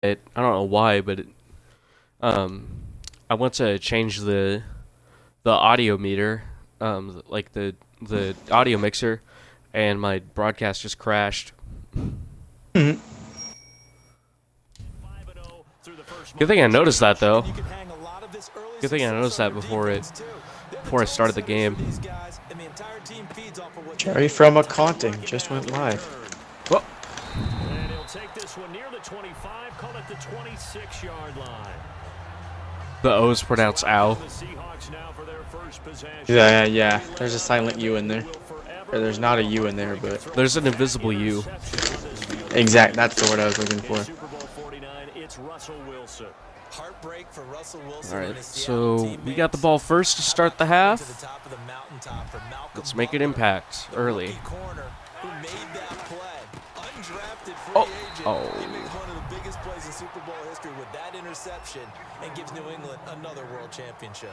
I don't know why, but I went to change the audio meter, like the audio mixer, and my broadcast just crashed. Mhm. Good thing I noticed that though. Good thing I noticed that before I started the game. Jerry from accounting just went live. Well, And he'll take this one near the 25, call it the 26-yard line. the O's pronounce ow. The Seahawks now for their first possession. Yeah. There's a silent U in there. Or there's not a U in there, but There's an invisible U. exact. That's the word I was looking for. Super Bowl 49, it's Russell Wilson. Heartbreak for Russell Wilson. All right, so we got the ball first to start the half. Let's make an impact early. Oh. He made one of the biggest plays in Super Bowl history with that interception and gives New England another world championship.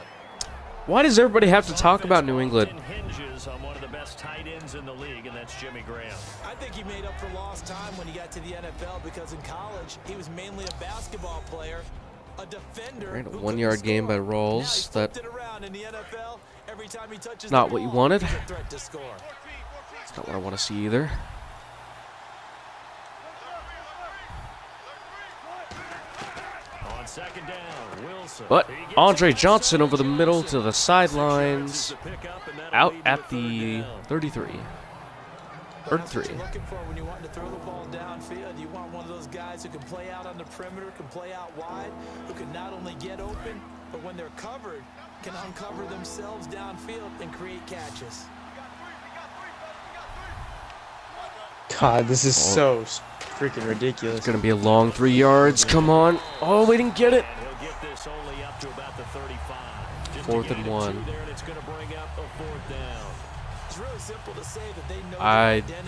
Why does everybody have to talk about New England? Hinges on one of the best tight ends in the league, and that's Jimmy Graham. I think he made up for lost time when he got to the NFL because in college he was mainly a basketball player, a defender. Right, a who 1 yard couldn't game by score. Now Rawls. he's That flipped it around in the NFL. Every time he touches not the what you ball, wanted. he's a threat to score. That's not what I want to see either. On second down, Wilson. But He gets Andre it. Johnson over the middle to the 6 sidelines, yards to pick up, and that'll out lead to a at third the down. 33. That's 3. what you're looking for when you want to throw the ball downfield. You want one of those guys who can play out on the perimeter, can play out wide, who can not only get open, but when they're covered, can uncover themselves downfield and create catches. God, this is so freaking ridiculous. It's going to be a long 3 yards. Come on. Oh, we didn't get it. He'll get this only up to about the 35. Just Fourth to get and it to 1. there, and it's going to bring up a fourth down. It's really simple to say that they know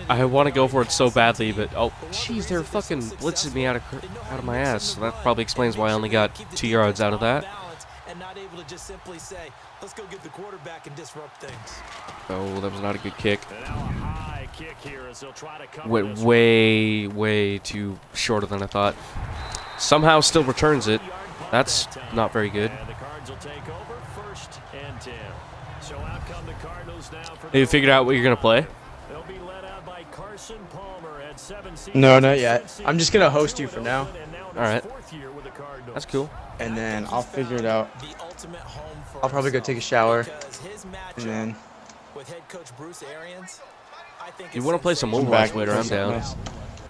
I want to go for it so badly, but oh, jeez, they're fucking blitzing me out of my ass. So that probably explains why I only got 2 yards out of that. And not able to just simply say, let's go get the quarterback and disrupt things. Oh, that was not a good kick. And now a high kick here as they'll try to cover Went this way too shorter than I thought. Somehow still returns it. That's not very good. And the Cards will take over first and 10. So out come the Cardinals now for Have you figured out what you're going to play? They'll be led out by Carson Palmer at 7 seasons. No, not yet. I'm just gonna host you for now. And now in All right. his 4th year with the Cardinals. That's cool. And then I'll figure it out. The ultimate home for I'll probably go himself take a shower. because his matchup And then with head coach Bruce Arians, I think You is want to play some sensational. Overwatch back later? I'm for something down. else.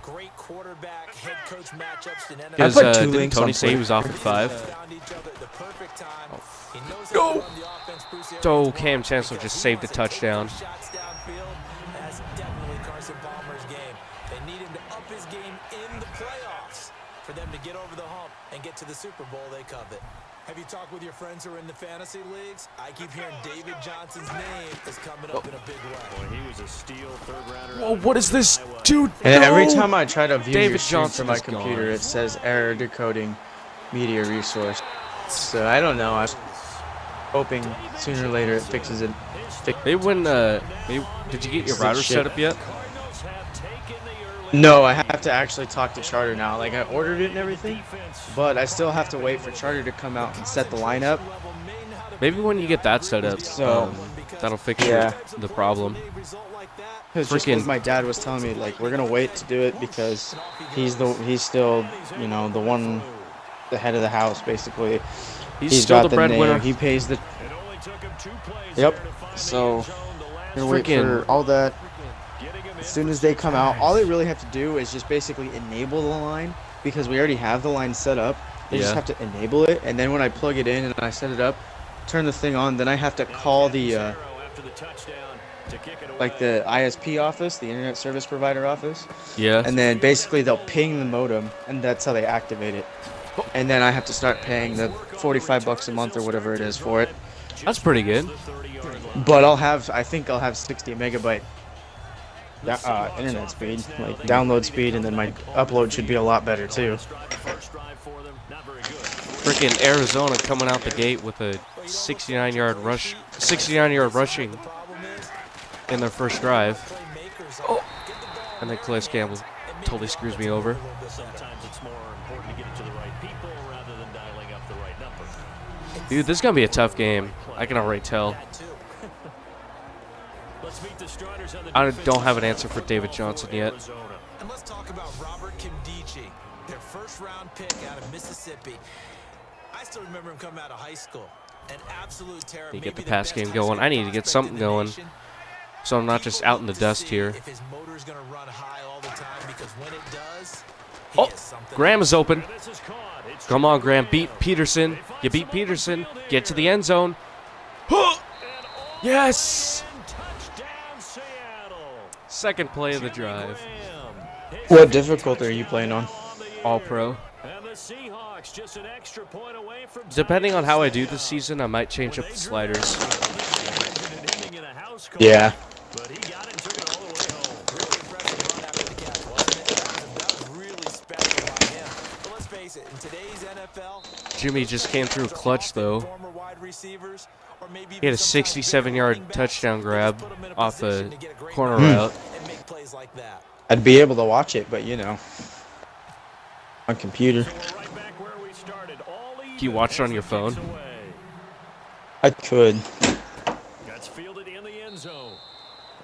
Great quarterback head coach matchups in NFL. Because put two didn't links Tony on say he Twitter. was off at 5? Found each other at the perfect time. He knows Go! how to run the offense, Bruce Arians Oh, wants Cam Chancellor because just he saved a wants to take touchdown. those shots downfield. That's definitely Carson Palmer's game. They need him to up his game in the playoffs for them to get over the hump and get to the Super Bowl they covet. Have you talked with your friends who are in the fantasy leagues? I keep hearing David Johnson's name is coming up in a big way. Boy, he was a steal third-rounder. Whoa, what is this? Dude, And every no! time I try to view David your stream Johnson from my is gone. computer, it says error decoding media resource. So I don't know. I'm hoping sooner or later it fixes it. Maybe when, did you get your This is router shit. set up yet? Cardinals have taken the early No, I have to actually talk to Charter now. Like I ordered it and everything, but I still have to wait for Charter to come out and set the lineup. Maybe when you get that set up, So, that'll fix yeah. the problem. Because just Freaking- as my dad was telling me, like we're gonna wait to do it because he's still, you know, the head of the house basically. He's still got the name. breadwinner. He pays the. It only took him 2 plays Yep. there to find the So, end zone to last Gonna wait Freaking- for all that. getting him in As soon for as they come out, surprise. all they really have to do is just basically enable the line because we already have the line set up. They just Yeah. have to enable it, and then when I plug it in and I set it up, turn the thing on, then I have to call the After the touchdown to kick it like away. the ISP office, the Internet Service Provider office, Yeah. and then basically they'll ping the modem, and that's how they activate it. And then I have to start paying the $45 a month or whatever it is for it. That's pretty good. But I think I'll have 60 megabyte internet speed, like download speed, and then my upload should be a lot better too. First drive for them, not very good. Freaking Arizona coming out the gate with a 69-yard rushing in their first drive. Oh. And then Calais Campbell totally screws me over. Sometimes it's more important to get it to the the right people rather than dialing up the right number. Dude, this is going to be a tough game. I can already tell. Let's meet the starters on the I defensive don't have an side answer of for the David ball Johnson for yet. Arizona. And let's talk about Robert Kimdichie, their first-round pick out of Mississippi. I still remember him coming out of high school. An absolute terror. Need to get maybe the pass best game high going. school I need to get prospect something in the going, nation. so I'm not just out in the People look dust to see here. if his motor's gonna run high all the time, because when it does, he Oh, is something Graham else. is open. And this is caught. It's Come on, Graham. Graham. Beat Peterson. You beat Peterson. Get to the end zone. And all Yes! in, touchdown, Seattle. Second play of the drive. Graham. What difficulty are you playing on? All pro. And the Seahawks just an extra point away from Depending on how I do tying this this season, I might change up the sliders. Yeah. But he got it and took it all the way home. Really impressive run after the catch, wasn't it? That was really special by him. But let's face it, in today's NFL, Jimmy just came through clutch, though. former wide receivers, or maybe He had a even sometimes bigger 67-yard running backs, touchdown they grab just put 'em in a off position a to get a great corner run route. and make plays like that. I'd be able to watch it, but you know, on computer. So we're right back where we started. All Can you watch it on your phone? I could, That's fielded in the end zone.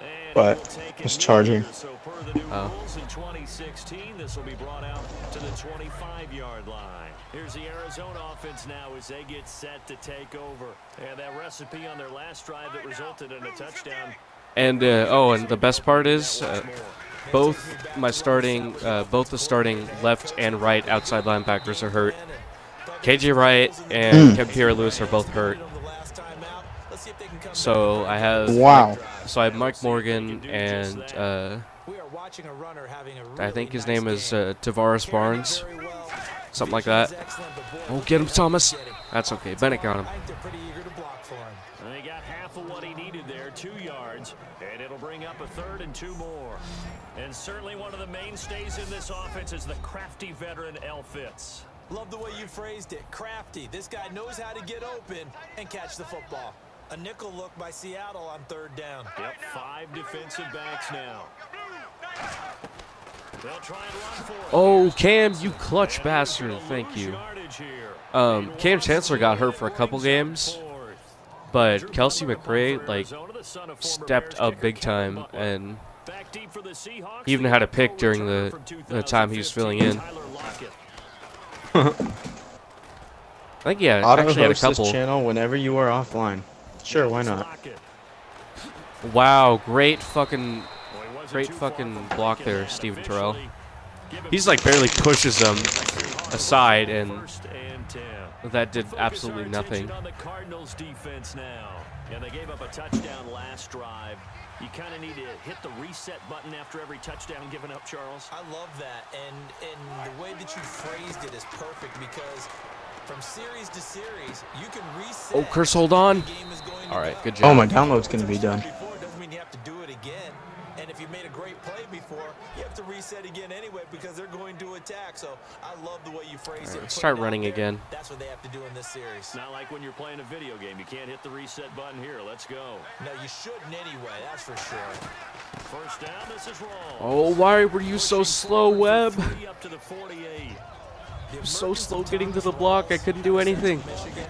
And but he will take it's it charging. here. So per the new Oh. rules in 2016, this will be brought out to the 25-yard line. Here's the Arizona offense now as they get set to take over. And that recipe on their last drive that resulted in a touchdown. And and the best part is both the starting left and right outside linebackers are hurt. KJ Wright and Kevin Pierre-Louis are both hurt. So I have Wow. Mike Morgan and I think his name is Tavares Barnes, something like that. Oh, get him, Thomas. That's okay. Bennett got him. And they got half of what he needed there, 2 yards, and it'll bring up a 3rd and 2 more. And certainly one of the mainstays in this offense is the crafty veteran L. Fitz. Love the way you phrased it. Crafty. This guy knows how to get open and catch the football. A nickel look by Seattle on 3rd down. Yep, 5 defensive backs now. They'll try and run for it. Oh, Cam, you clutch bastard. Thank you. Cam Chancellor got hurt for a couple games, but Kelsey McRae, like, stepped up big time, and he even had a pick during the time he was filling in. I think, yeah, Auto actually had a host this couple. channel whenever you are offline. Sure, why not? Wow, great fucking block there, Steven Terrell. He's like barely pushes them aside, and that did absolutely nothing. On the Cardinals defense now. And they gave up a touchdown last drive. You kind of need to hit the reset button after every touchdown given up, Charles. I love that, and the way that you phrased it is perfect, because from series to series, you can reset. Oh, Curse, hold on. The game is going to All right, go. good job. Oh, my download's gonna be done. Before doesn't mean you have to do it again. And if you made a great play before, you have to reset again anyway, because they're going to attack. So I love the way you phrased it. Let's Put start it out running there. again. That's what they have to do in this series. It's not like when you're playing a video game. You can't hit the reset button here. Let's go. No, you shouldn't anyway. That's for sure. First down, this is wrong. Oh, why were you so slow, Webb? 3 up to the 48. So slow getting to the block, I couldn't do anything. Michigan.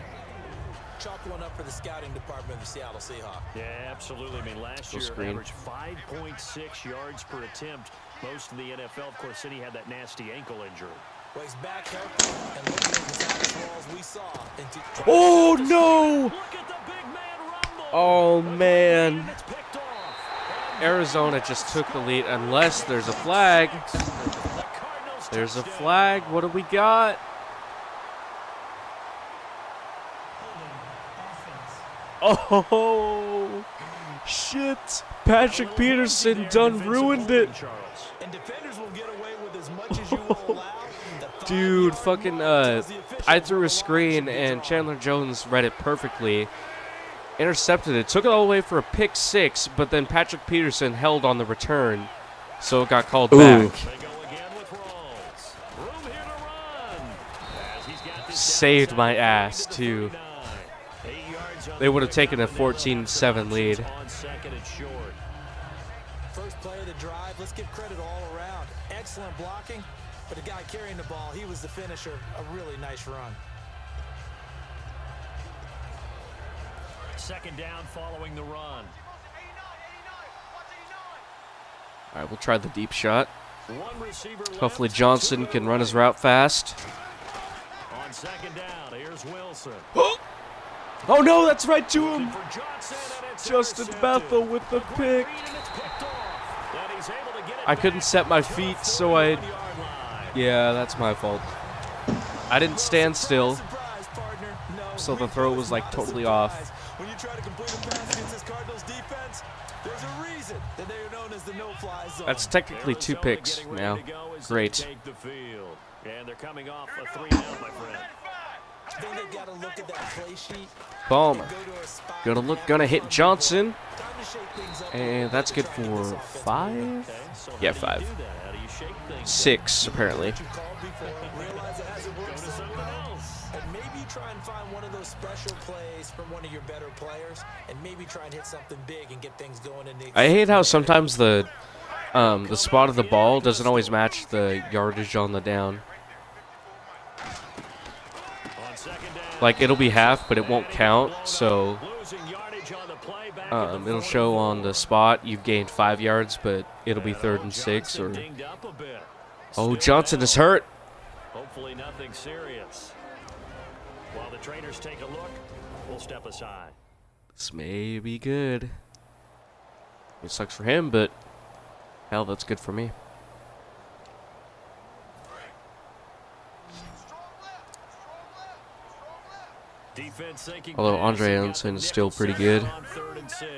Chalk one up for the scouting department of the Seattle Seahawks. Yeah, absolutely. I mean, last year screen. averaged 5.6 yards per attempt. Most of the NFL, of course, City had that nasty ankle injury. Well, he's back healthy, and looking at the savage walls we saw. Oh, no! Look at the big man rumble. Oh, man. And it's picked off. Arizona just took the lead, unless there's a flag. The Cardinals There's a touchdown. flag. What do we got? Oh, shit. Patrick Peterson done ruined it. And defenders will get away with as much as you will allow. The Dude, 5-yard fucking, penalty was the official I threw a rule. screen and Chandler Jones read it perfectly. Intercepted it, took it all the way for a pick 6, but then Patrick Peterson held on the return, so it got called Ooh. back. They go again with Rawls. Room here to run. As he's got this Saved down my inside ass, to the too. 39. 8 yards on They the would have way taken a down the middle 14-7 lead. on 2nd and short. First play of the drive. Let's give credit all around. Excellent blocking But the guy carrying the ball, he was the finisher. A really nice run. Second down following the run. All right, we'll try the deep shot. One receiver left. Hopefully Johnson can run his route fast. On second down, here's Wilson. Oh no, that's right to him. For Johnson, and it's Justin intercepted. Bethel with the pick. And it's picked off. And he's able to get it I couldn't set my feet, so I... Yeah, that's my fault. I didn't stand still, so the throw was like totally off. When you try to complete a pass against this Cardinals defense, there's a reason that they are known as the no-fly zone. That's technically 2 Arizona picks getting ready now. to go as they Great. take the field. And they're coming off a 3 down, my friend. I think they've got to look at that play sheet. Boom. Go to a spot Gonna hit Johnson. time to shake things up. And that's good for 5? Okay, so Yeah, how do 5. you do that? How do you shake things? 6, apparently. You called before, realize it hasn't worked Go to so something well. else. And maybe try and find one of those special plays from one of your better players, and maybe try and hit something big and get things going in the. I hate how sometimes the spot of the ball doesn't always match the yardage on the down. On second down, Like, it'll be half, but it won't count, so losing yardage on the play back at the it'll show on the spot you've gained 5 yards, but it'll be 3rd and 6. Or dinged up a bit. oh, Still Johnson down. is hurt. Hopefully nothing serious. While the trainers take a look, we'll step aside. This may be good. It sucks for him, but hell, that's good for me. Defense thinking Although pass, Andre they got Ellingson the is still nickel pretty center good. On 3rd and 6.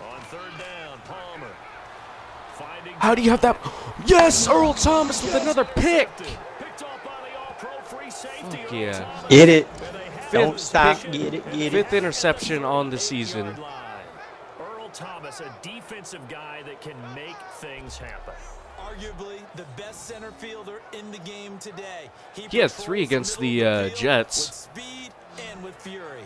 On 3rd down, Palmer. Finding How do you have that? Yes, Earl Thomas with another pick. picked off by the all-pro free safety. Fuck Earl yeah. Thomas. Get it. And they have Don't Fifth stop. pick- Get it. Get it. 5th interception on the season. Yard line. Earl Thomas, a defensive guy that can make things happen. Arguably the best center fielder in the game today. He had patrols 3 against the middle of field Jets. with speed and with fury.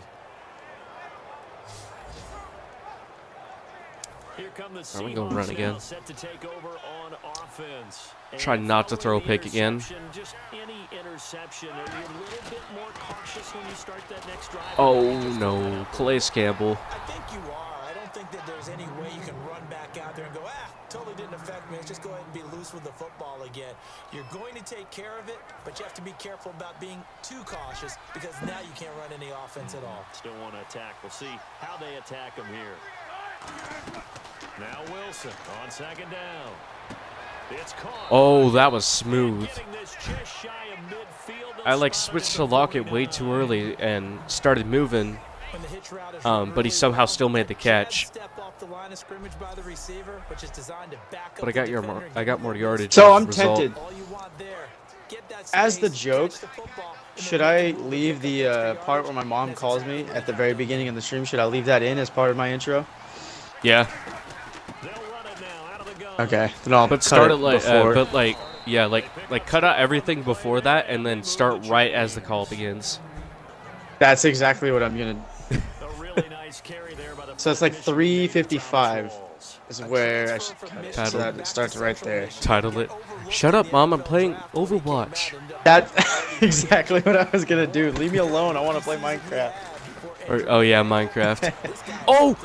Here come the Are we gonna Seahawks run now, again? set to take over on offense. Try And not to throw a following the pick again. interception, just any interception, are you a little bit more cautious when you start that next drive? Oh no, Calais Campbell. I think you are. I don't think that there's any way you can run back out there and go, totally didn't affect me. Let's just go ahead and be loose with the football again. You're going to take care of it, but you have to be careful about being too cautious because now you can't run any offense at all. Still want to attack. We'll see how they attack him here. Now Wilson on second down. It's caught. Oh, that was smooth. Getting this just shy of midfield. I like switched to Lockett way too early and started moving, When the hitch route is but he somehow still made the catch. Step off the line of scrimmage by the receiver, which is designed to back But up the defender and I got more yardage. So as a I'm result. tempted. all you want there. Get that As the space, joke, catch the football, and should then I you can leave pick the up extra part where yardage. my mom That's calls me exactly at the what very happened. beginning of the stream? Should I leave that in as part of my intro? Yeah, They'll run it now out of the gun. Okay, then I'll but cut start it it like, before. yeah, like cut out everything before that and then start right as the call begins. That's exactly what I'm gonna. A really nice carry there by the So it's like Michigan 3:55 Walls. is where I should cut it. So that it starts right there. Title it. Shut up, Mom. I'm playing Overwatch. That's exactly what I was gonna do. Leave me alone. I want to play Minecraft. Or, oh yeah, Minecraft. Oh,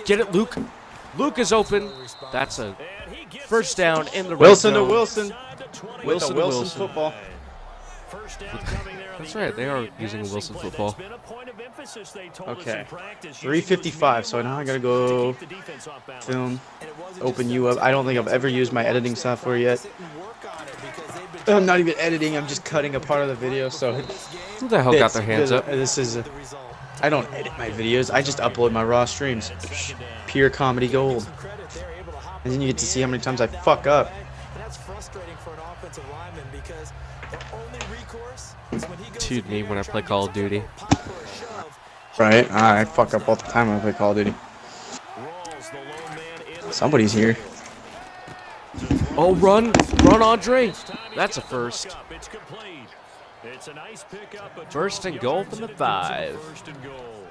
get it, Luke. Luke is open. That's a And he gets first it down in the red Wilson to zone. Wilson. inside the 20. With a to Wilson Wilson. football. First down coming there on That's the right, they are early using a passing Wilson play. football. That's been a point of emphasis they told us Okay. in practice. 3:55. So now I gotta go Keep the defense off balance. film, open you up. I don't think I've ever used my editing software yet. I'm not even editing. I'm just cutting a part of the video. So Who the hell got their hands up? This is. I don't edit my videos. I just upload my raw streams. Pure comedy gold. And then you get to see how many times I fuck up. That's frustrating for an offensive lineman because their only recourse is when he goes Dude, in me there when I and play tries to Call get of Duty. some pop or a shove. Right? I fuck up all the time when I play Call of Duty. Rolls the lone man in. Somebody's here. Oh, run, Andre. That's a first. It's complete. It's a nice pickup. But First and goal from the 5. First and goal.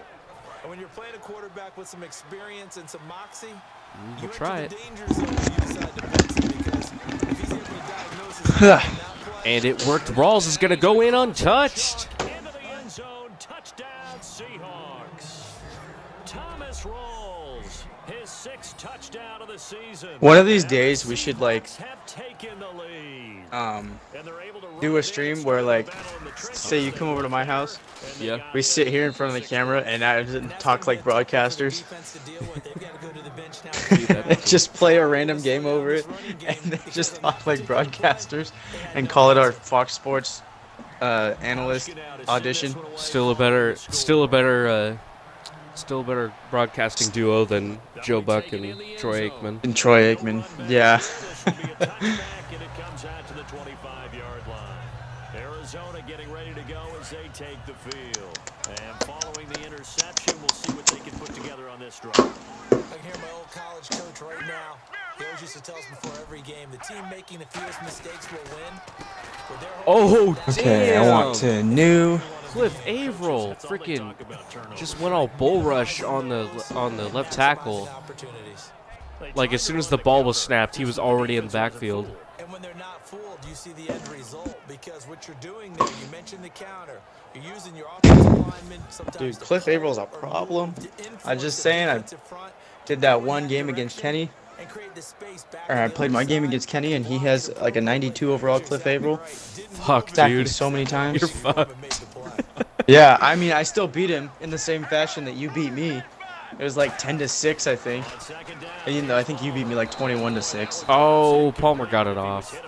And when you're playing a quarterback with some experience and some moxie, We'll try it. And it worked. Rawls is going to go in untouched. Into the end zone, touchdown Seahawks. Thomas Rawls, his 6th touchdown of the season. One of these days we should like Have taken the lead. um And they're able to do run a stream where like battle in the trenches. say you come over to my house, Yeah. we sit here in front of the camera and I talk like broadcasters. And just play a random game over it and then just talk like broadcasters and call it our Fox Sports analyst audition. Still a better broadcasting duo than Joe Buck and Troy Aikman. And Troy Aikman, yeah. This will be a touchback, and it comes out to the 25-yard line. Arizona getting ready to go as they take the field. And following the interception, we'll see what they can put together on this drive. I can hear my old college coach right now. He always used to tell us before every game, the team making the fewest mistakes will win. With their Oh, Okay, damn. I want to new. Cliff Averill freaking just went all bull rush on the left tackle. opportunities. Like as soon as the ball was snapped, he was already in the backfield. And when they're not fooled, you see the end result. Because what you're doing there, you mentioned the counter. You're using your offensive linemen. Sometimes Dude, to Cliff pull Averill's a or problem. move to I'm influence just the saying, I defensive front did that one game against Kenny. and create the space back Or to I the played other my game side. against Kenny and he has like a 92 overall Cliff Averill. Fuck, Stacked me dude. so many times. You're fucked. Yeah, I mean, I still beat him in the same fashion that you beat me. It was like 10-6, I think. And, you know, I think you beat me like 21-6. Oh, Palmer got it off.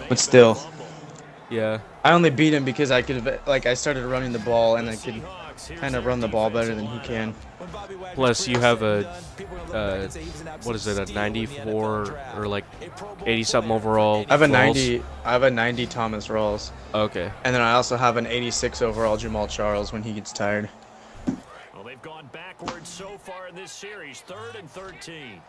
But still, Yeah. I only beat him because I could have, like, I started running the ball and I could kind of run the ball better than he can. Plus, you have a what is it, a 94 or like 80-something overall? I have a Rawls? 90 Thomas Rawls. Okay. And then I also have an 86 overall Jamal Charles when he gets tired. Well, they've gone backwards so far in this series. 3rd and 13.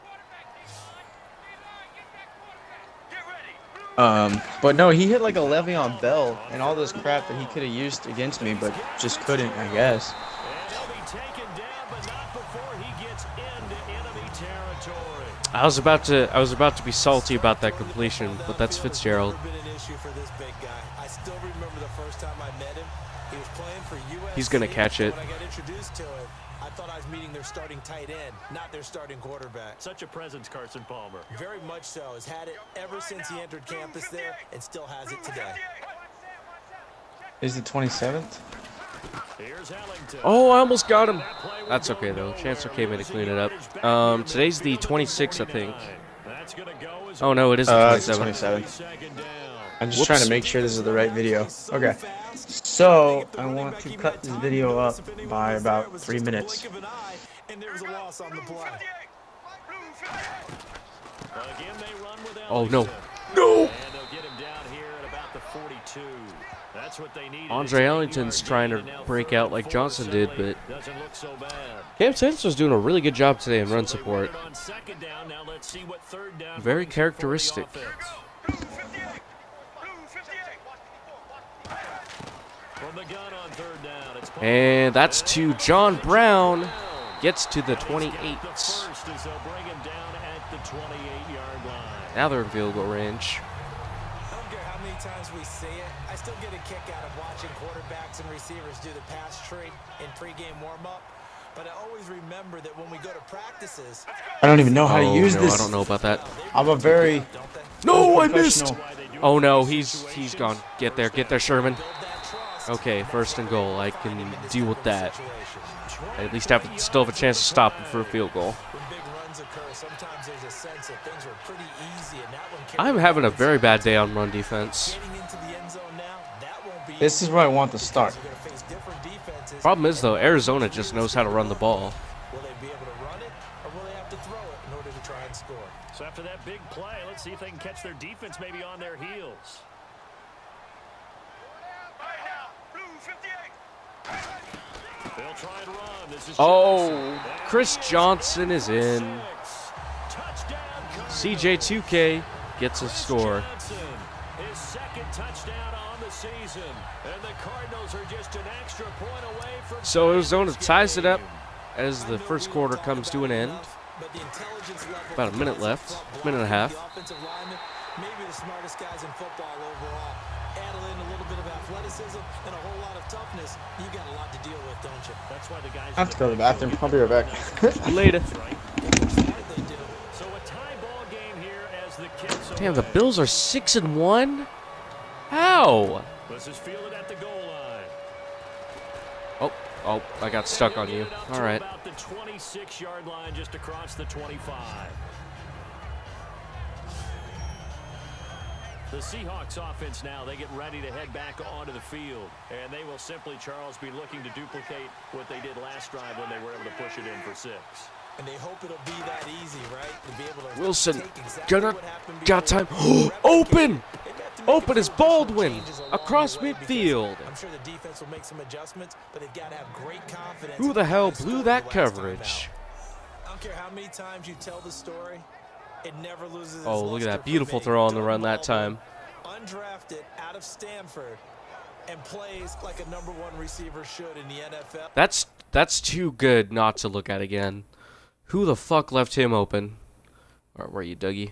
But no, he hit like a Le'Veon Bell and all this crap that he could have used against me, but just couldn't, I guess. And he'll be taken down, but not before he gets into enemy territory. I was about to be salty about that completion, but that's Fitzgerald. Never been an issue for this big guy. I still remember the first time I met him. He was playing for USC. He's gonna catch it. When I got introduced to him, I thought I was meeting their starting tight end, not their starting quarterback. Such a presence, Carson Palmer. Very much so. Has had it ever since he entered campus there and still has it today. Is it 27th? Here's Ellington. Oh, I almost got him. That's okay though. Chancellor came in to clean it up. Today's the 26th, I think. That's gonna go as Oh no, it is the It's the 27th. 27th. second down. I'm just Whoops. trying to make sure this is the right video. Okay. So, I want to cut this video up by about 3 minutes. And there was a loss on the play. Again, they run with Oh no. Ellington. No. And they'll get him down here at about the 42. That's what they need. Andre Ellington's trying to break out like Johnson did, but Doesn't look so bad. Cam Chancellor's doing a really good job today in run support. On second down, now let's see what third down Very brings for the characteristic. offense. From the gun on third down, it's And that's to John Brown. Gets to the the 28. first as they'll bring him down at the 28-yard line. Now they're in field goal range. I don't care how many times we see it. I still get a kick out of watching quarterbacks and receivers do the pass tree in pregame warm-up. But I always remember that when we go to practices, I don't even know how to Oh use no, this. I don't know about that. I'm a very don't they? No, I missed. professional. Oh no, he's gone. Get there, Sherman. Build that trust. Okay, first and goal. I can deal with that. I at least still have a chance to stop him for a field goal. When big runs occur, sometimes there's a sense that things were pretty easy, and that one carried I'm having a over. very bad day on run defense. Getting into the end zone now, that won't be This is where I want to start. We're gonna face different defenses. Problem is though, Arizona just knows how to run the ball. Will they be able to run it, or will they have to throw it in order to try and score? So after that big play, let's see if they can catch their defense maybe on their heels. They'll try and run. This is Oh, Johnson. Chris Johnson is in. Touchdown, CJ2K gets a score. Johnson, his second touchdown on the season, and the Cardinals are just an extra point away from So Arizona ties it up as the first quarter comes to an end. but the intelligence level About a minute left, minute and a half. the offensive lineman, maybe the smartest guys in football overall. Add in a little bit of athleticism and a whole lot of toughness. You got a lot to deal with, don't you? That's why the guys I have to go to the bathroom. I'll be right back. Later. They do. So a tie ball game here as the kicks Damn, the away. Bills are 6-1. How? This is fielded at the goal line. Oh, I got stuck on They'll you. get it up All to right. About the 26-yard line, just across the 25. The Seahawks offense now, they get ready to head back onto the field. And they will simply, Charles, be looking to duplicate what they did last drive when they were able to push it in for 6. And they hope it'll be that easy, right? To be able to Wilson, take exactly gonna, what happened got time. before, Open! They've got to make Open a is few additional Baldwin changes along across the way because midfield. I'm sure the defense will make some adjustments, but they've got to have great confidence. Who the hell in blew stopping that the last time coverage? out. I don't care how many times you tell the story, it never loses its Oh, look at luster that for beautiful me. throw on the Doug run that time. Baldwin, undrafted out of Stanford, and plays like a #1 receiver should in the NFL. That's too good not to look at again. Who the fuck left him open? Or where are you, Dougie?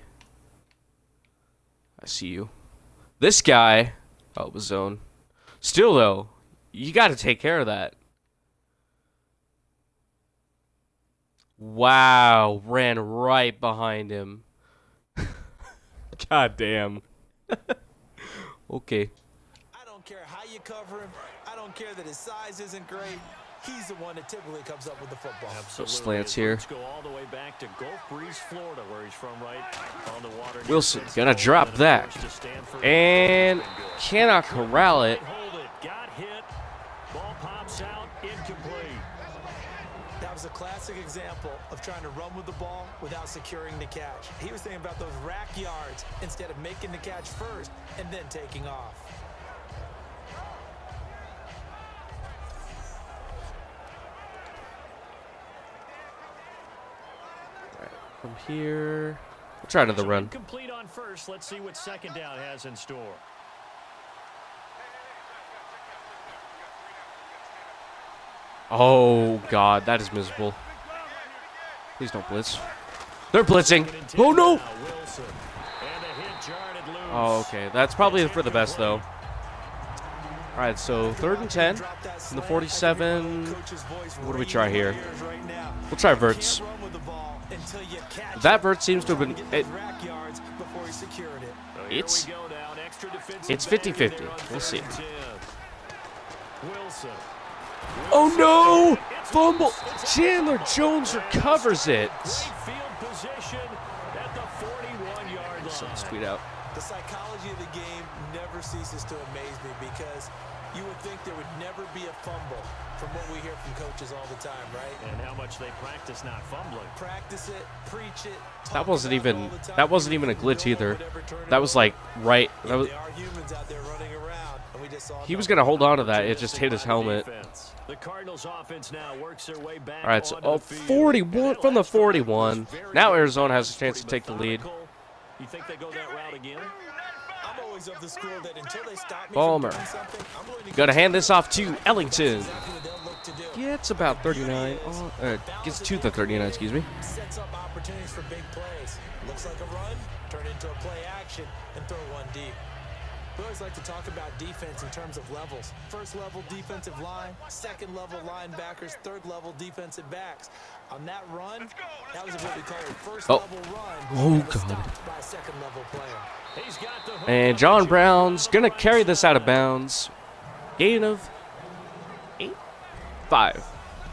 I see you. This guy. Oh, it was zone. Still, though, you got to take care of that. Wow. Ran right behind him. God damn. Okay. I don't care how you cover him. I don't care that his size isn't great. He's the one that typically comes up with the football. Absolutely. Slants here. Let's go all the way back to Gulf Breeze, Florida, where he's from, right on the water. Wilson gonna drop that. And cannot corral it. Hold it. Got hit. Ball pops out. Incomplete. That was a classic example of trying to run with the ball without securing the catch. He was thinking about those rack yards instead of making the catch first and then taking off. From here. We'll try another run. Complete on first. Let's see what second down has in store. Oh, God. That is miserable. Please don't blitz. They're blitzing. Oh, no. Wilson. And a hit jarred loose. Oh, okay. That's probably for the best, though. All right, so 3rd and 10 from the 47. What do we try here? We'll try Verts. That Vert seems to have been... It's 50-50. We'll see. Oh, no! Fumble! Chandler Jones recovers it. Let's tweet out. The psychology of the game never ceases to amaze me because you would think there would never be a fumble from what we hear from coaches all the time, right? And how much they practice not fumbling. Practice it, preach it. That wasn't even a glitch either. That was like right. That was. There are humans out there running around, and we just saw He was gonna hold on to that. It just hit his helmet. The Cardinals offense now works their way back. All right, so 41 from the 41. Now Arizona has a chance to take the lead. You think they go that route again? I'm always of the school that until they stop me Palmer. from doing something, I'm willing to Got to hand this off to Ellington. exactly what they'll look to do. Gets about 39. Gets to the 39, excuse me. Sets up opportunities for big plays. Looks like a run, turn into a play action, and throw one deep. We always like to talk about defense in terms of levels. First level defensive line, second level linebackers, third level defensive backs. On that run, that was what we call a first level run. Oh, that was God. stopped by a second level player. He's got the hook. And John Brown's going to carry this out of bounds. Gain of 5.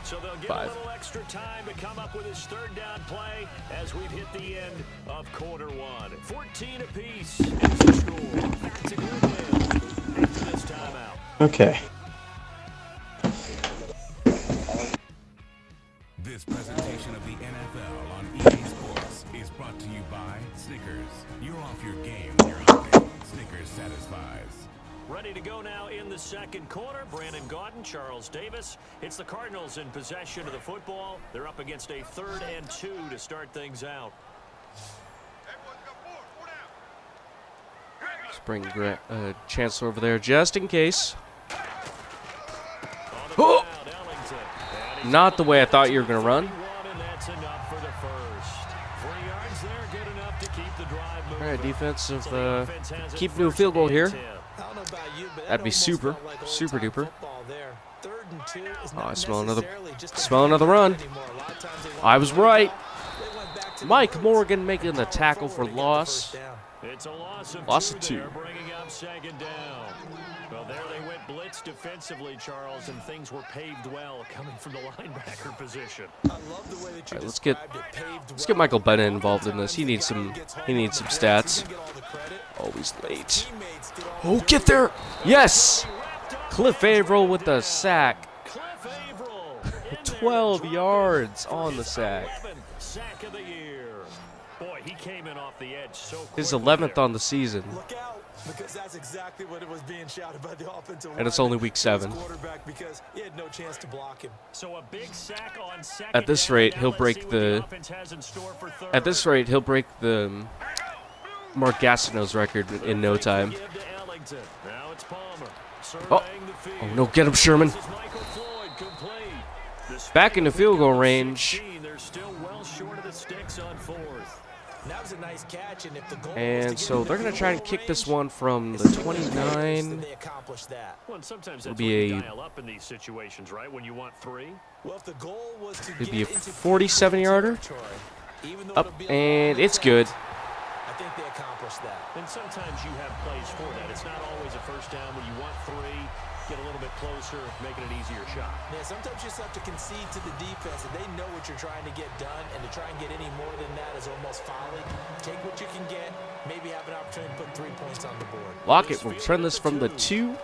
So they'll get 5. a little extra time to come up with his third down play as we've hit the end of quarter 1. 14 apiece is the score. That's a good win after this timeout. Okay. This presentation of the NFL on EA Sports is brought to you by Snickers. You're off your game when you're hungry. Snickers satisfies. Ready to go now in the second quarter. Brandon Gaudin, Charles Davis. It's the Cardinals in possession of the football. They're up against a 3rd and 2 to start things out. Let's bring Chancellor over there just in case. Oh! Not the way I thought you were going to run. And that's enough for the first. right, defensive. Keep new field goal here. That'd be super duper. Oh, I smell another run. I was right. Mike Morgan making the tackle for loss. Loss of 2. Well, there they went blitz defensively, Charles, and things were paved well coming from the linebacker position. I love the way that you All right, let's described get Michael Bennett involved in this. He needs some stats. Always late. Oh, get there! Yes! Cliff Averill with the sack. 12 yards on the sack. Sack of the year. Boy, he came in off the edge so quickly. His 11th on the season. Look out, because that's exactly what it was being shouted by the offensive And it's only week 7. quarterback because he had no chance to block him. So a big sack on second At this down. rate, Now he'll let's break see what the offense has in store for third. At this rate, he'll break the Mark Gastineau's record in no time. Give to Ellington. Now it's Palmer. Oh, Surveying the field. oh no, get him, Sherman. This is Michael Floyd, complete. The Back into field goal range. 16, they're still well short of the sticks on 4th. And that was a nice catch, and if the goal was to And get so in the they're going to field try and goal kick this range, one from as the soon as they missed, 29. then they accomplished that. Well, and sometimes It'll that's be when you a- dial up in these situations, right? When you want 3. Well, if the goal was to It'd get be a into 47-yarder. territory, even though Up, it'll be a and long it's good. shot, I think they accomplished that. And sometimes you have plays for that. It's not always a first down when you want 3, get a little bit closer, make it an easier shot. Yeah, sometimes you just have to concede to the defense that they know what you're trying to get done, and to try and get any more than that is almost folly. Take what you can get, maybe have an opportunity to put 3 points on the board. Lockett will turn this from the 2.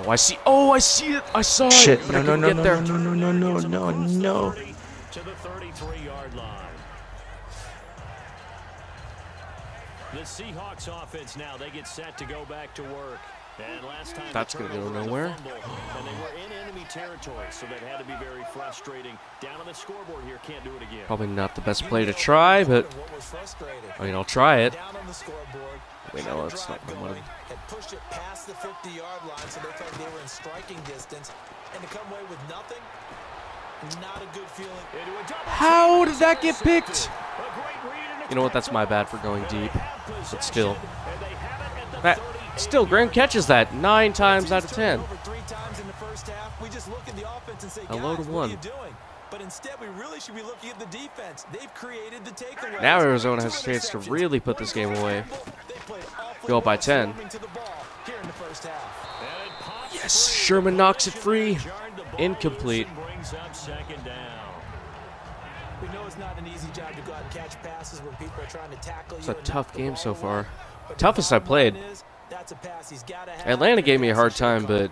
Oh, I see. Oh, I see it. I saw Shit! it. But No, I no, couldn't no, get no, there. no, no, no, no, no, no. To the 33-yard line. The Seahawks offense now, they get set to go back to work. And last time That's gonna go nowhere. And they were in enemy territory, so that had to be very frustrating. Down on the scoreboard here, can't do it again. Probably not the best play to try, but What was frustrating? I mean, I'll try it. Down on the scoreboard. Wait, no, that's not the one. Had pushed it past the 50-yard line, so they felt they were in striking distance, and to come away with nothing, not a good feeling. Into a double How team. did that get picked? A great read and You know what? That's my bad for going deep. But still. And they have it at the That 38. still, Graham catches that 9 times out of 10. Over 3 times in the first half. We just look at the offense and say, Hello guys, to what one. are you doing? But instead, we really should be looking at the defense. They've created the takeaway. Now Arizona has a chance to really put this game away. Go up by 10. Yes, Sherman knocks it free. Incomplete. Brings up second down. We know it's not an easy job to go out and catch passes when people are trying to tackle you. It's a and tough knock the game ball so away. far. But the Toughest I bottom played. line is, that's a pass he's gotta have. Atlanta gave me a hard time, but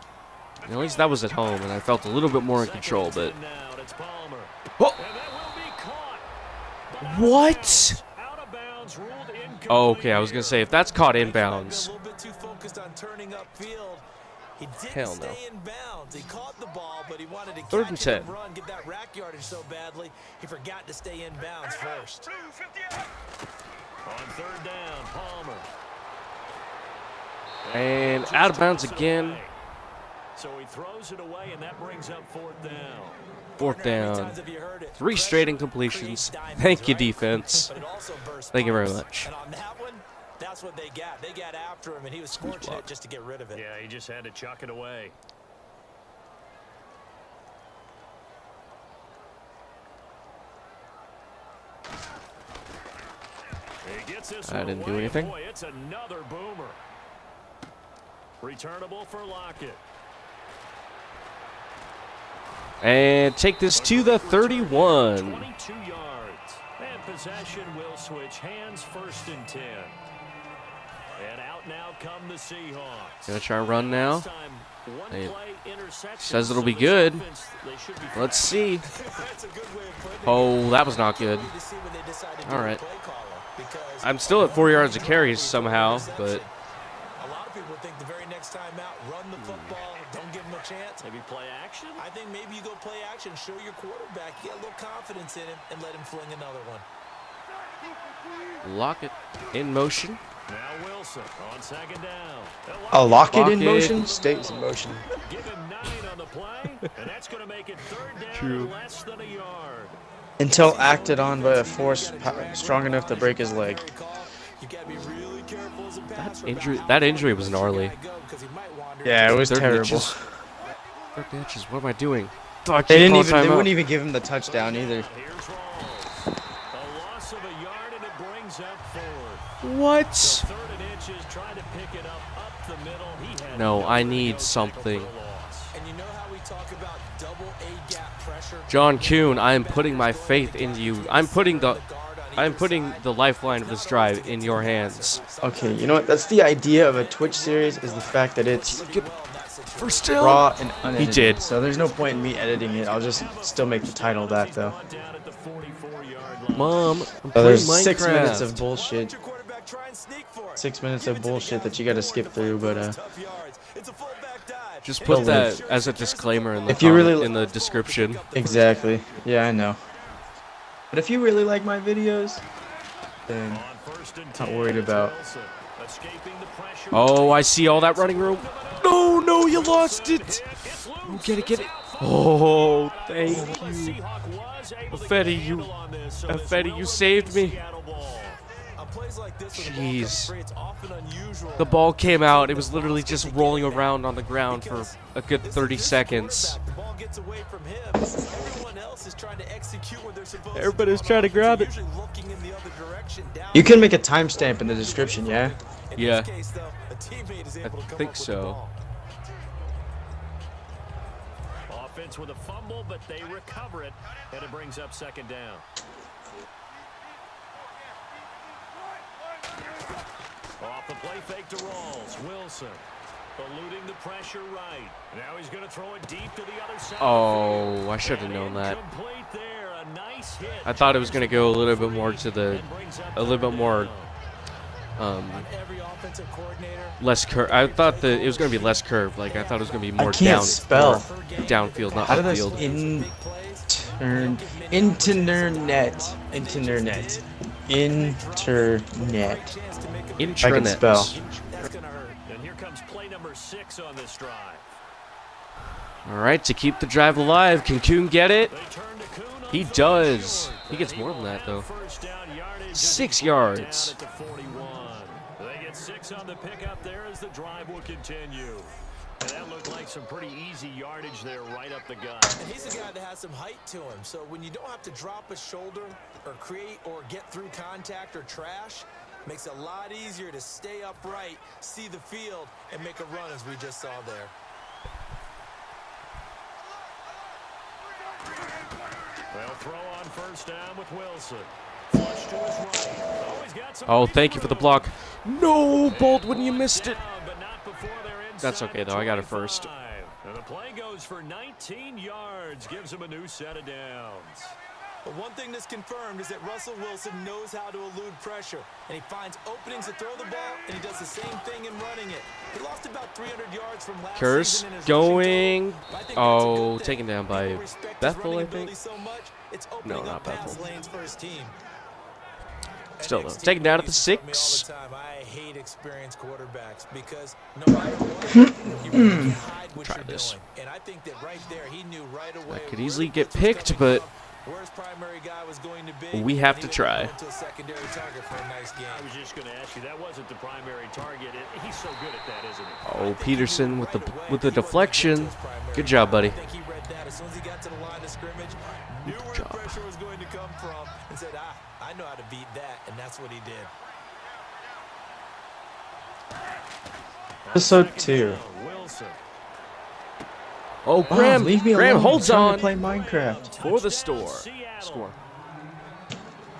at least that was at home, and I felt a little bit more in control. But Now it's Palmer. oh, And that will be caught. what? Out of bounds, ruled incomplete. Oh, okay, I was gonna say if that's caught A inbounds. little bit too focused on turning upfield. He didn't Hell no. stay in bounds. He caught the ball, but he wanted to Third and catch it 10. and run, get that rack yardage so badly, he forgot to stay in bounds first. On third down, Palmer. And out of bounds again. So he throws it away, and that brings up 4th down. 4th How many down. times have you heard it? 3 straight Pressure incompletions. creates diamonds, Thank you, right? defense. But it also bursts Thank you very bubbles. much. And on that one, that's what they got. They got after him, and he was Squeeze fortunate block. just to get rid of it. Yeah, he just had to chuck it away. He gets this I one didn't do away. anything. Boy, it's another boomer. Returnable for Lockett. And take this to the 31. 22 yards. And possession will switch hands, 1st and 10. And out now come the Seahawks. Gonna try and run now. This time, one Hey, play interception. says it'll So be this good. offense, they should be Let's see. That's a good way of putting it. Oh, that was not good. Waited to see when they decided to All do a right. play caller, because I'm still at 4 yards of carries somehow, but a lot of people think the very next time out, run the football, don't give him a chance. Maybe play action? I think maybe you go play action, show your quarterback, get a little confidence in him, and let him fling another one. Lockett in motion. Now Wilson on second down. A Lockett in Lockett. motion? Stays in motion. Give him 9 on the play, and that's going to make it 3rd down True. and less than a yard. Until acted on by a force strong enough to break his leg. gotta be really careful as a passer. That injury was gnarly. Yeah, it was Third and terrible. inches. Third and inches. What am I doing? Fuck, They you didn't call even. They timeout. wouldn't even give him the touchdown either. Here's Rawls. A loss of a yard, and it brings up fourth. What? Third and inches, trying to pick it up the middle. He had No, I nowhere to need go something. for the loss. And you know how we talk about double A gap pressure? John Kuhn, I am putting my faith into you. I'm putting the lifeline of this drive in your hands. Okay, you know what? That's the idea of a Twitch series, is the fact that it's For still. raw and unedited. He did. So there's no point in me editing it. I'll just still make the title that though. Down at the 44-yard line. Mom, I'm So playing there's Minecraft. 6 minutes of bullshit. Your quarterback try and sneak for it. 6 minutes of bullshit that you gotta skip through, but Tough yards. It's a fullback dive. Just And put Don't that as a disclaimer in the If you really- in the description. exactly. Yeah, I know. But if you really like my videos, then On first and not 10, worried it's about. Wilson, escaping the pressure. Oh, I see all that running room. No, you lost it. Oh, get it. Oh, thank you. Fetty, you saved me. On plays like this, when the ball Jeez. comes free, it's often unusual. The ball came out. It was literally just rolling around on the ground for a good 30 seconds. The ball gets away from him. Everyone else is trying to execute what they're supposed Everybody's to do. trying to grab it. Usually looking in the other direction, down. You can make a timestamp in the description, yeah? In Yeah. this case, though, a teammate is able to come think up with so. the ball. Offense with a fumble, but they recover it, and it brings up second down. Off the play fake to Rawls. Wilson eluding the pressure right. Now he's going to throw it deep to the other side. Oh, I should have known that. Incomplete there. A nice hit. I thought it was going to go a little bit more to the, a little bit more, Every offensive coordinator, less curve. I thought that it was going to be less curved. Like, I thought it was going to be more I can't down, spell. more downfield, not How did I upfield. internet. Internet. I can spell. That's going to hurt. And here comes play number 6 on this drive. All right, to keep the drive alive, can Kuhn get it? They turn to Kuhn on He third does. and short. He gets more than that, though. First down yardage 6 down yards. at the 41. They get 6 on the pickup there as the drive will continue. And that looked like some pretty easy yardage there right up the gut. and he's a guy that has some height to him. So when you don't have to drop a shoulder or create or get through contact or trash, makes it a lot easier to stay upright, see the field, and make a run as we just saw there. They'll throw on first down with Wilson. Flush to his right. Oh, he's got some Oh, thank you for the block. No, Baldwin, you missed it. down, but not before they're inside That's okay, though. I got it first. 25. And the play goes for 19 yards. Gives him a new set of downs. But one thing that's confirmed is that Russell Wilson knows how to elude pressure, and he finds openings to throw the ball, and he does the same thing in running it. He lost about 300 yards from last Curse season in his going. rushing total, but I think that's a Oh, good thing. taken down by People respect his Bethel, running I ability think. so much, it's No, opening not up pass Bethel. lanes for his team. Still, though, NXT taken down at the used to tell me all 6. the time, I hate experienced quarterbacks because no matter what, you really can't hide what Try you're this. doing. And I think that right there, he knew right away That could where easily the get blitz was picked, coming but from, where his primary guy was going to be, we have and to he try. went to a secondary target for a nice game. I was just going to ask you, that wasn't the primary target. He's so good at that, isn't he? Oh, Peterson with the deflection. Good job, buddy. I think he read that as soon as he got to the line of scrimmage, knew where the job. pressure was going to come from, and said, I know how to beat that, and that's what he did. Episode 2. Wilson. Oh, Wow, Graham. leave me Graham alone. holds I'm trying on to play Minecraft. for the store. Seattle. Score.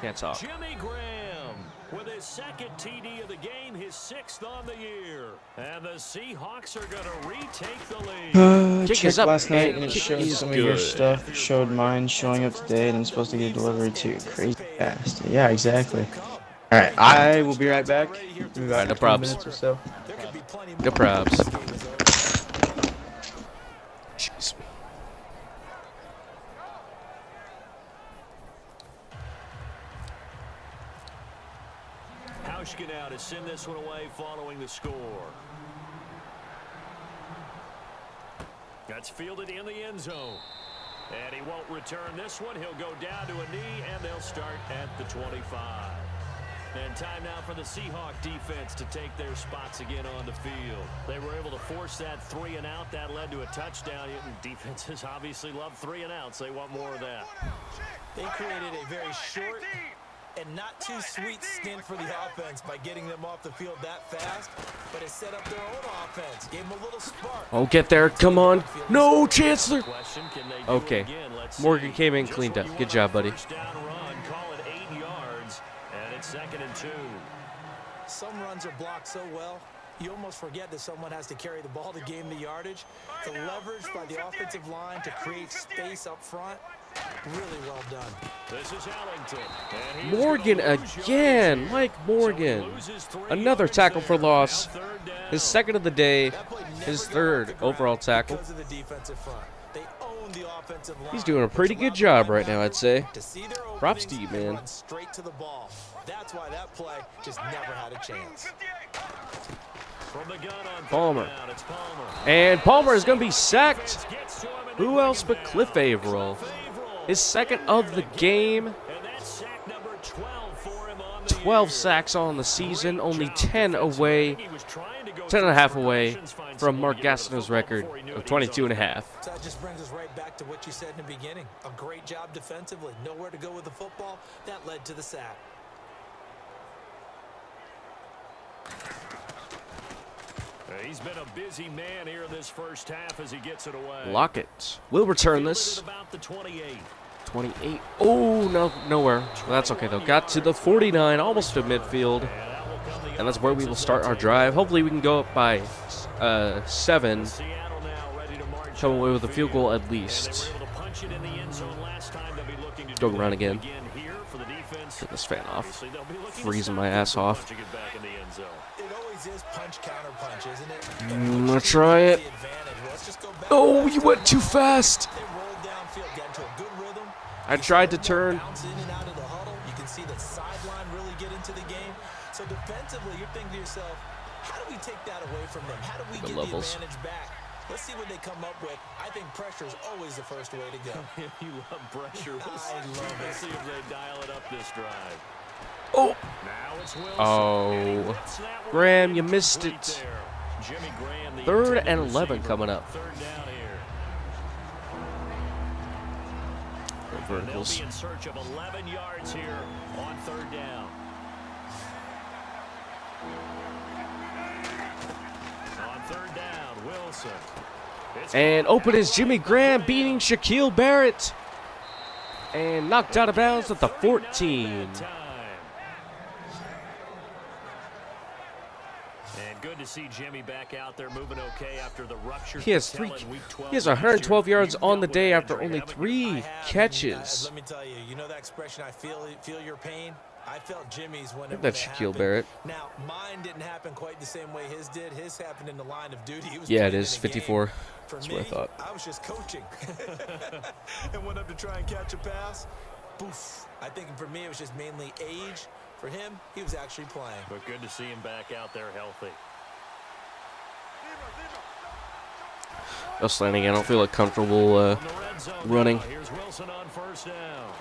Can't talk. Jimmy Graham with his second TD of the game, his 6th on the year. And the Seahawks are going to retake the lead. Kick is Checked up, last night and and it kick showed is some of your good. stuff. It showed mine showing up today and I'm supposed to get delivered too. Crazy fast. Yeah, exactly. Alright, I will be right back. In about no 15 probs. minutes or so. There could be plenty No more probs. when this game is over. Jeez. Hauschka now to send this one away following the score. That's fielded in the end zone. And he won't return this one. He'll go down to a knee, and they'll start at the 25. And time now for the Seahawks defense to take their spots again on the field. They were able to force that 3 and out. That led to a touchdown. Defenses obviously love 3 and outs. They want more of that. They created a very short and not too sweet stint for the offense by getting them off the field that fast, but it set up their own offense, gave them a little spark. Oh, get there. Come on. No, Chancellor. Okay. Morgan came in, cleaned up. Good job, buddy. First down run, call it 8 yards, and it's 2nd and 2. Some runs are blocked so well, you almost forget that someone has to carry the ball to gain the yardage. The leverage by the offensive line to create space up front, really well done. This is Ellington. Morgan again. Mike Morgan. Another tackle for loss. His 2nd of the day. His 3rd overall tackle. Because of the defensive front. They own the offensive line. He's doing a pretty good job right now, I'd say. To see their Props to openings you, and man. run straight to the ball. That's why that play just never had a chance. From the gun on Palmer. down, it's Palmer. And Palmer is going to be sacked. Who else but Cliff Averill? His 2nd of the game. And that's sack number 12 for him on the 12 year. sacks on the season. Only 10 away. 10 and a half away from Mark Gastineau's record of 22 and a half. So that just brings us right back to what you said in the beginning. A great job defensively. Nowhere to go with the football. That led to the sack. He's been a busy man here in this first half as he gets it away. Lockett will return this. About the 28. 28. Oh, no, nowhere. Well, that's okay, though. Got to the 49, almost to midfield. And that's where we will start our drive. Hopefully we can go up by 7. Seattle now ready to march Come away on with a the field field. goal at And they least. were able to punch it in the end zone last time. They'll be looking to Go do run that again. here for the defense. Turn this fan off. Obviously, they'll be looking to Freezing stop my them ass from off. punching it back in the end zone. It always is punch, counter punch, isn't it? I'm going to try it. The advantage. Let's just go back. Oh, you went too fast. They rolled downfield, got into a good rhythm. I tried to turn. Bounce in and out of the huddle. You can see the sideline really get into the game. So defensively, you're thinking to yourself, how do we take that away from them? How do we Good get levels. the advantage back? Let's see what they come up with. I think pressure is always the first way to go. You love pressure. I love it. Let's see if they dial it up this drive. Oh, Now it's Wilson. Oh. And he whips that one Graham, in you missed complete it. there. Jimmy Graham, the 3rd intended and 11 receiver. coming up. 3rd down here. Go And they'll verticals. be in search of 11 yards here on 3rd down. On 3rd down, Wilson. It's And open is Jimmy Graham beating Shaquille Barrett. And knocked out of bounds at the 14. Time. And good to see Jimmy back out there moving okay after the rupture. He has 112 yards on the day after only 3 catches. Let me tell you, you know that expression, I feel your pain? I felt Jimmy's when it That's Shaquille Barrett. Now, mine didn't happen quite the same way his did. His happened in the line of duty. He was Yeah, it playing is in a game. 54. For That's me, what I thought. I was just coaching and went up to try and catch a pass. Poof. I think for me it was just mainly age. For him, he was actually playing. But good to see him back out there healthy. Just landing. I don't feel like comfortable On the red zone running. now, here's Wilson on 1st down.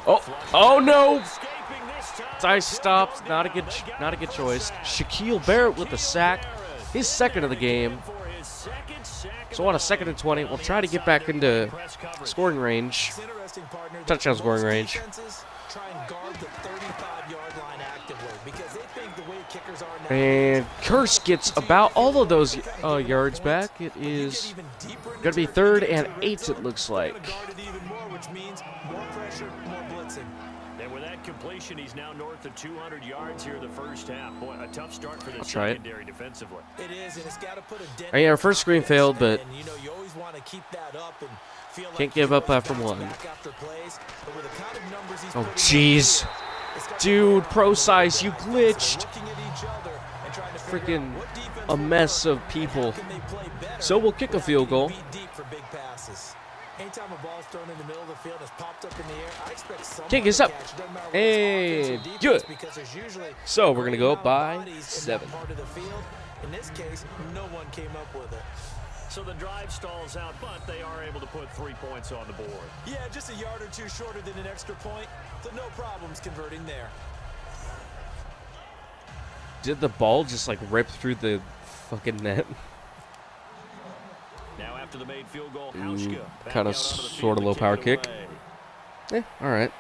Oh no! Escaping this time. I stopped. Not a good choice. Shaquille Barrett with the sack. His 2nd of the game. So on a 2nd and 20, we'll try to get back into scoring range. It's interesting, partner, that Touchdown scoring most range. defenses try and guard the 35-yard line actively because they think the way kickers are now. And Curse gets about all of those yards back. It is going to be 3rd and 8, it looks like. Guarded even more, which means more pressure, more blitzing. And with that completion, he's now north of 200 yards here the first half. Boy, a tough start for the try it. secondary defensively. It is, and it's got to put a dent. Yeah, our first screen failed, but And, you know, you always want to keep that up and feel like can't give you up always after bounce one. back after plays. But with the kind of numbers he's Oh, putting up jeez. here, it's got to Dude, be pro size, you glitched. looking at each other and trying to figure Freaking out what defense a will mess work of and people. how can they play better So we'll kick a without field getting goal. beat deep for big passes. Anytime a ball's thrown in the middle of the field and it's popped up in the air, I expect someone Kick is to up. catch. Doesn't matter whether it's offense or And defense, good. because there's usually So we're going to go up by bodies in that 7. part of the field. In this case, no one came up with it. So the drive stalls out, but they are able to put 3 points on the board. Yeah, just a yard or two shorter than an extra point, so no problems converting there. Did the ball just like rip through the fucking net? Now after the made field goal, Hauschka back Kind out of, onto the sort field of low to power kick kick. it away. All right.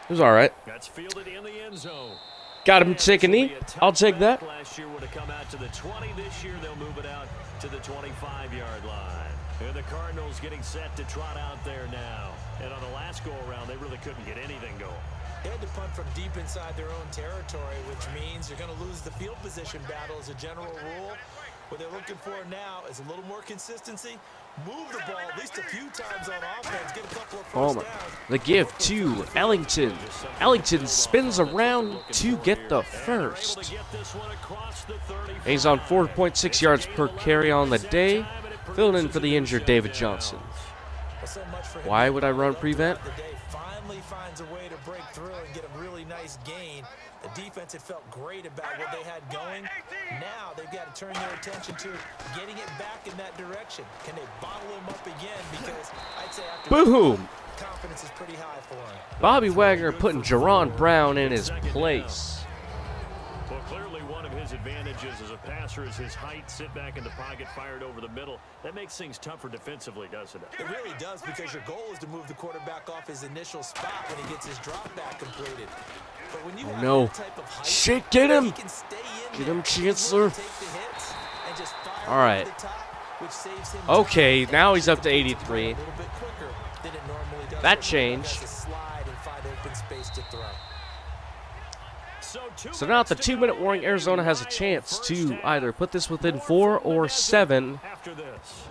It was all right. That's fielded in the end zone. Got him And take a this will knee. be a I'll tough take that. back. Last year would have come out to the 20. This year they'll move it out to the 25-yard line. And the Cardinals getting set to trot out there now. And on the last go-around, they really couldn't get anything going. They had to punt from deep inside their own territory, which means you're going to lose the field position battle as a general rule. What they're looking for now is a little more consistency. Move the ball at least a few times on offense. Get a couple of first Palmer. downs. The give to Ellington. Ellington spins around to get the first. He's on 4.6 yards per carry on the day, filling in for the injured David Johnson. Why would I run prevent? Finally finds a way to break through and get a really nice gain. The defense had felt great about what they had going. Now they've got to turn their attention to getting it back in that direction. Can they bottle him up again? Because I'd say after Boom! confidence is pretty high for him. Bobby Wagner putting Jerron Brown in his place. Well, clearly one of his advantages as a passer is his height. Sit back in the pocket, fired over the middle. That makes things tougher defensively, doesn't it? It really does, because your goal is to move the quarterback off his initial spot when he gets his drop back completed. But when you have No. that type of height, Shit, get him! he can stay in Get there. him, He's willing to Chancellor. take the hits and just fire All right. over the top, which saves him Okay, time now and he's up to gets the 83. a little bit quicker than it normally does. That So he has changed. to slide and find open space to throw. So now at the 2-minute warning, Arizona has a chance to either put this within 4 or 7 After this.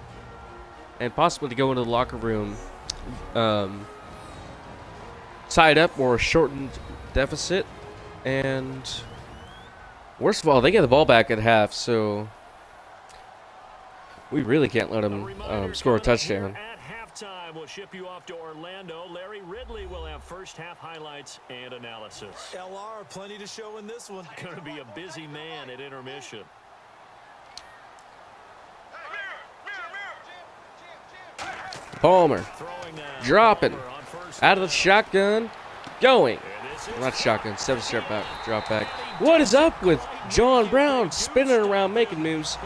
and possibly to go into the locker room tied up or a shortened deficit. And worst of all, they get the ball back at half, so we really can't let them score a touchdown. At halftime, we'll ship you off to Orlando. Larry Ridley will have first half highlights and analysis. LR, plenty to show in this one. Going to be a busy man at intermission. Palmer Throwing dropping on first out of the down. shotgun, going. And this is Not shotgun, 7-step back, drop back. What is up with John Brown spinning around making moves,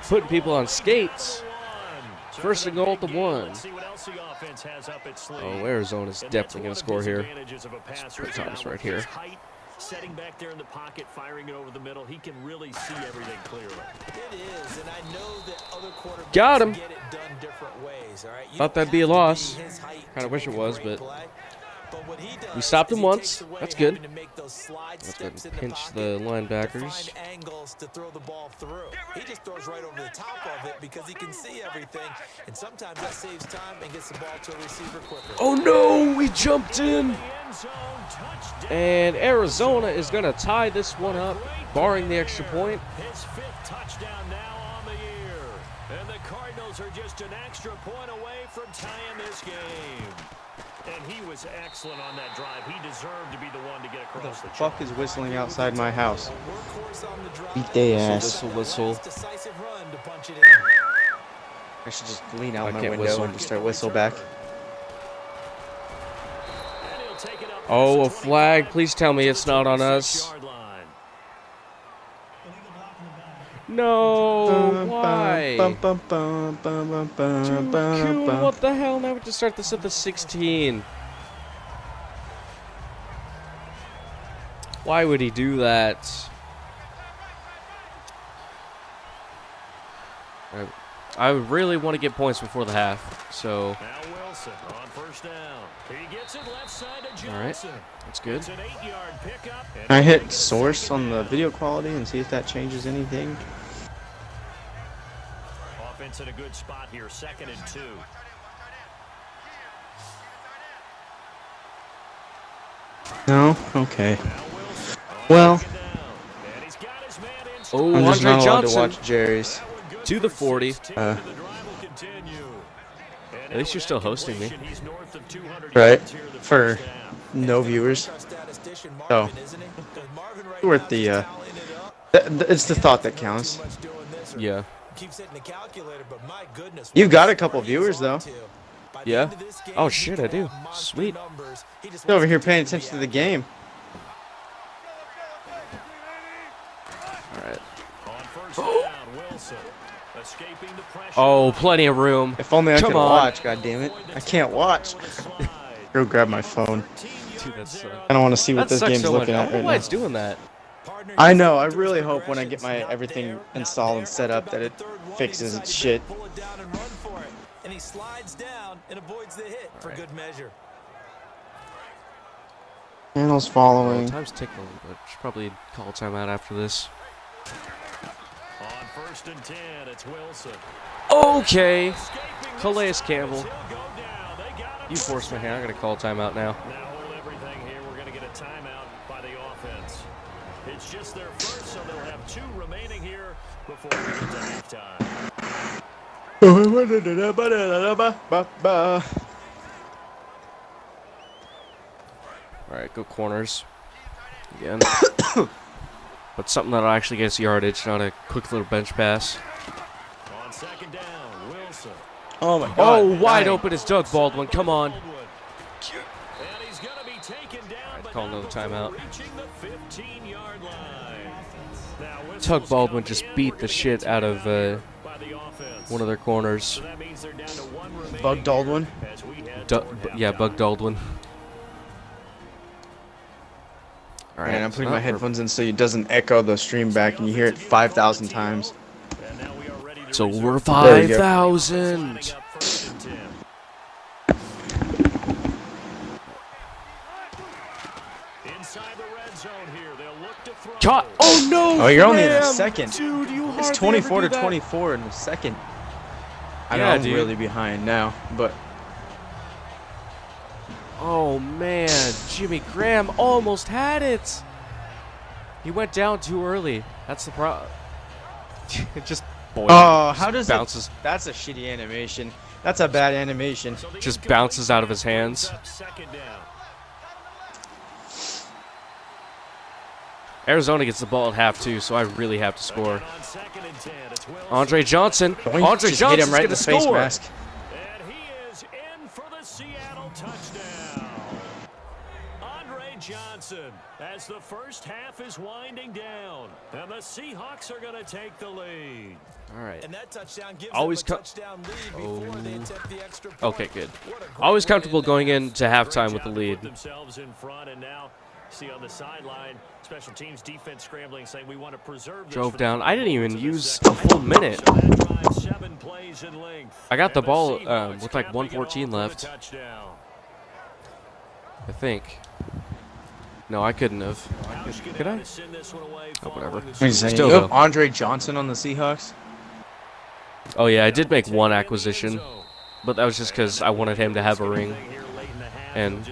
putting people on skates? First and goal at the 1. Let's see what else the offense has up its sleeve. Oh, Arizona's And definitely going that's to one score of the here. disadvantages of a passer Put is Thomas now right with here. his height, setting back there in the pocket, firing it over the middle, he can really see everything clearly. It is, and I know that other quarterbacks Got him. get it done different ways, all right? You Thought don't that'd be a have to loss. his height Kinda to wish it make a was, great but play. But what he does we stopped is him he once. takes away That's good. having to make those slide Let's go ahead steps and in pinch pocket the to linebackers. find angles to throw the ball through. He just throws right over the top of it because he can see everything, and sometimes that saves time and gets the ball to a receiver quicker. Oh no, we jumped in. The end zone, touchdown. And Arizona is going to tie this one up, barring the extra point. His 5th touchdown now on the year. And the Cardinals are just an extra point away from tying this game. And he was excellent on that drive. He deserved to be the one to get What across the the fuck is whistling outside my house? Workhorse on the drive. Beat they ass. Whistle, whistle. Decisive run to punch it in. I should just lean out I my can't window whistle. and just start whistle back. And he'll take it up Oh, past a the flag. 25 Please tell me to it's the not on us. 26-yard line. No, why? Bum, bum, bum, bum, bum, bum, bum, Dude, bum. what the hell? Now we have to start this at the 16. Why would he do that? I really want to get points before the half, so Now Wilson on first down. He gets it left side to all right, Johnson. that's good. It's an 8-yard pickup. and Can I he'll take hit it source on the 6 video quality and see if that changes anything? Offense in a good spot here, 2nd and 2. No? Okay. Now Wilson on Well, 2nd down. And he's got his man in Oh, I'm just Andre not allowed Johnson to watch Jerry's. That one good to the for 40. 16. The drive will continue. And At least now you're still with that hosting me. completion, he's north of 200 Right? yards here in the For first half. no viewers. Statistician Oh. Marvin, isn't he? 'Cause Marvin right Worth now the, is tallying it up. It's the thought that counts. Too much doing this or Yeah. keeps hitting the calculator, but my goodness, You've what got a score couple he viewers, is though. on to. By the Yeah? end of this game, Oh, he shit, could I do. have monster Sweet. numbers. He just He's over wants here to paying continue attention to the be active. game. All Oh, plenty of room. If only I Come could on. watch, god damn it. I can't watch. Go grab my phone. Dude, that's I don't want to see what that this sucks game's so much. looking I at don't know right why now. it's doing that. I know, I really hope when I get my everything installed and set up that it fixes its shit. Pull it down and run for it. And he slides down and avoids the hit for good measure. Channels Oh, following. time's ticking a little bit. Should probably call a timeout after this. On 1st and 10, it's Wilson. Okay. Calais Campbell. You forced my hand. I'm going to call a timeout now. Now hold everything here. We're going to get a timeout by the offense. It's just their first, so they'll have 2 remaining here before we get to halftime. All right, go corners. Again. But something that'll actually get us yardage, not a quick little bench pass. On 2nd down, Wilson. Oh my god. Oh, wide Dang. open is Doug Baldwin. Come on. And he's going to be taken down, but call not another before timeout. reaching the 15-yard line. Now, whistles Doug Baldwin come just in. beat We're the gonna shit get a out of timeout by the offense. one of their corners. So that means they're down to 1 remaining Bug Daldwin? here as we head Du- toward yeah, Bug halftime. Daldwin. All right, And I'm so putting now my headphones in so it doesn't echo the stream back and you hear it 5,000 times. And now we are ready to So resume we're There we go. 5,000. lining up 1st and 10. Inside the red zone here, they'll look to throw. Caught. Oh no! Oh, you're only in the Graham! second. Dude, you It's hardly 24 ever to do that. 24 in the second. I know Yeah, I'm dude. really behind now, but Oh man, Jimmy Graham almost had it. He went down too early. That's the problem. Just boy. oh, how does bounces? it? That's a shitty animation. That's a bad animation. So the Just incomplete bounces out of his pass brings hands. up 2nd down. Arizona gets the ball at half too, so I really have to score. And on 2nd and 10, it's Wilson. Andre Johnson. Boink, Andre just hit him Johnson's right in gonna the face score. mask. And he is in for the Seattle touchdown. Andre Johnson, as the first half is winding down, and the Seahawks are going to take the lead. All right. And that touchdown gives Always them a co- touchdown lead before they attempt the extra point. Okay, good. What a great Always win comfortable in going that. into halftime with the Great job to lead. put themselves in front, and now see on the sideline, special teams defense scrambling, saying we want to preserve this Drove for the down. I didn't final even to the use second a full half. minute. So that drive, 7 plays in length. I got the And ball Seahawks with like capping it 1:14 off with a left. touchdown. I think. No, I couldn't have. Hauschka Could now I? to send this one away Oh, whatever. following the What are you saying? Still You have though. Andre Johnson on the Seahawks? Oh yeah, I did make one acquisition, but that was just because I wanted him to have a ring, and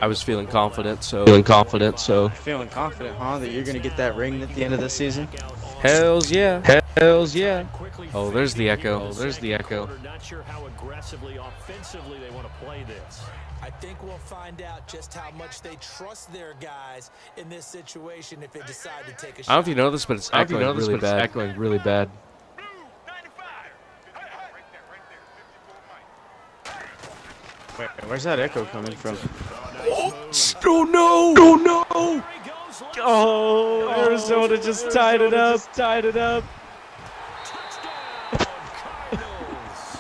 I was feeling confident. So Feeling confident, huh? That you're gonna get that ring at the end of the season? hells yeah. Hells yeah. Oh, there's the echo. There's the echo. Not sure how aggressively, offensively they want to play this. I think we'll find out just how much they trust their guys in this situation if they decide to take a shot. I don't know if you know this, but it's echoing really bad. Echoing really bad. Wait, where's that echo coming from? Oh no! Oh no! Oh, Arizona just tied it up. Tied it up.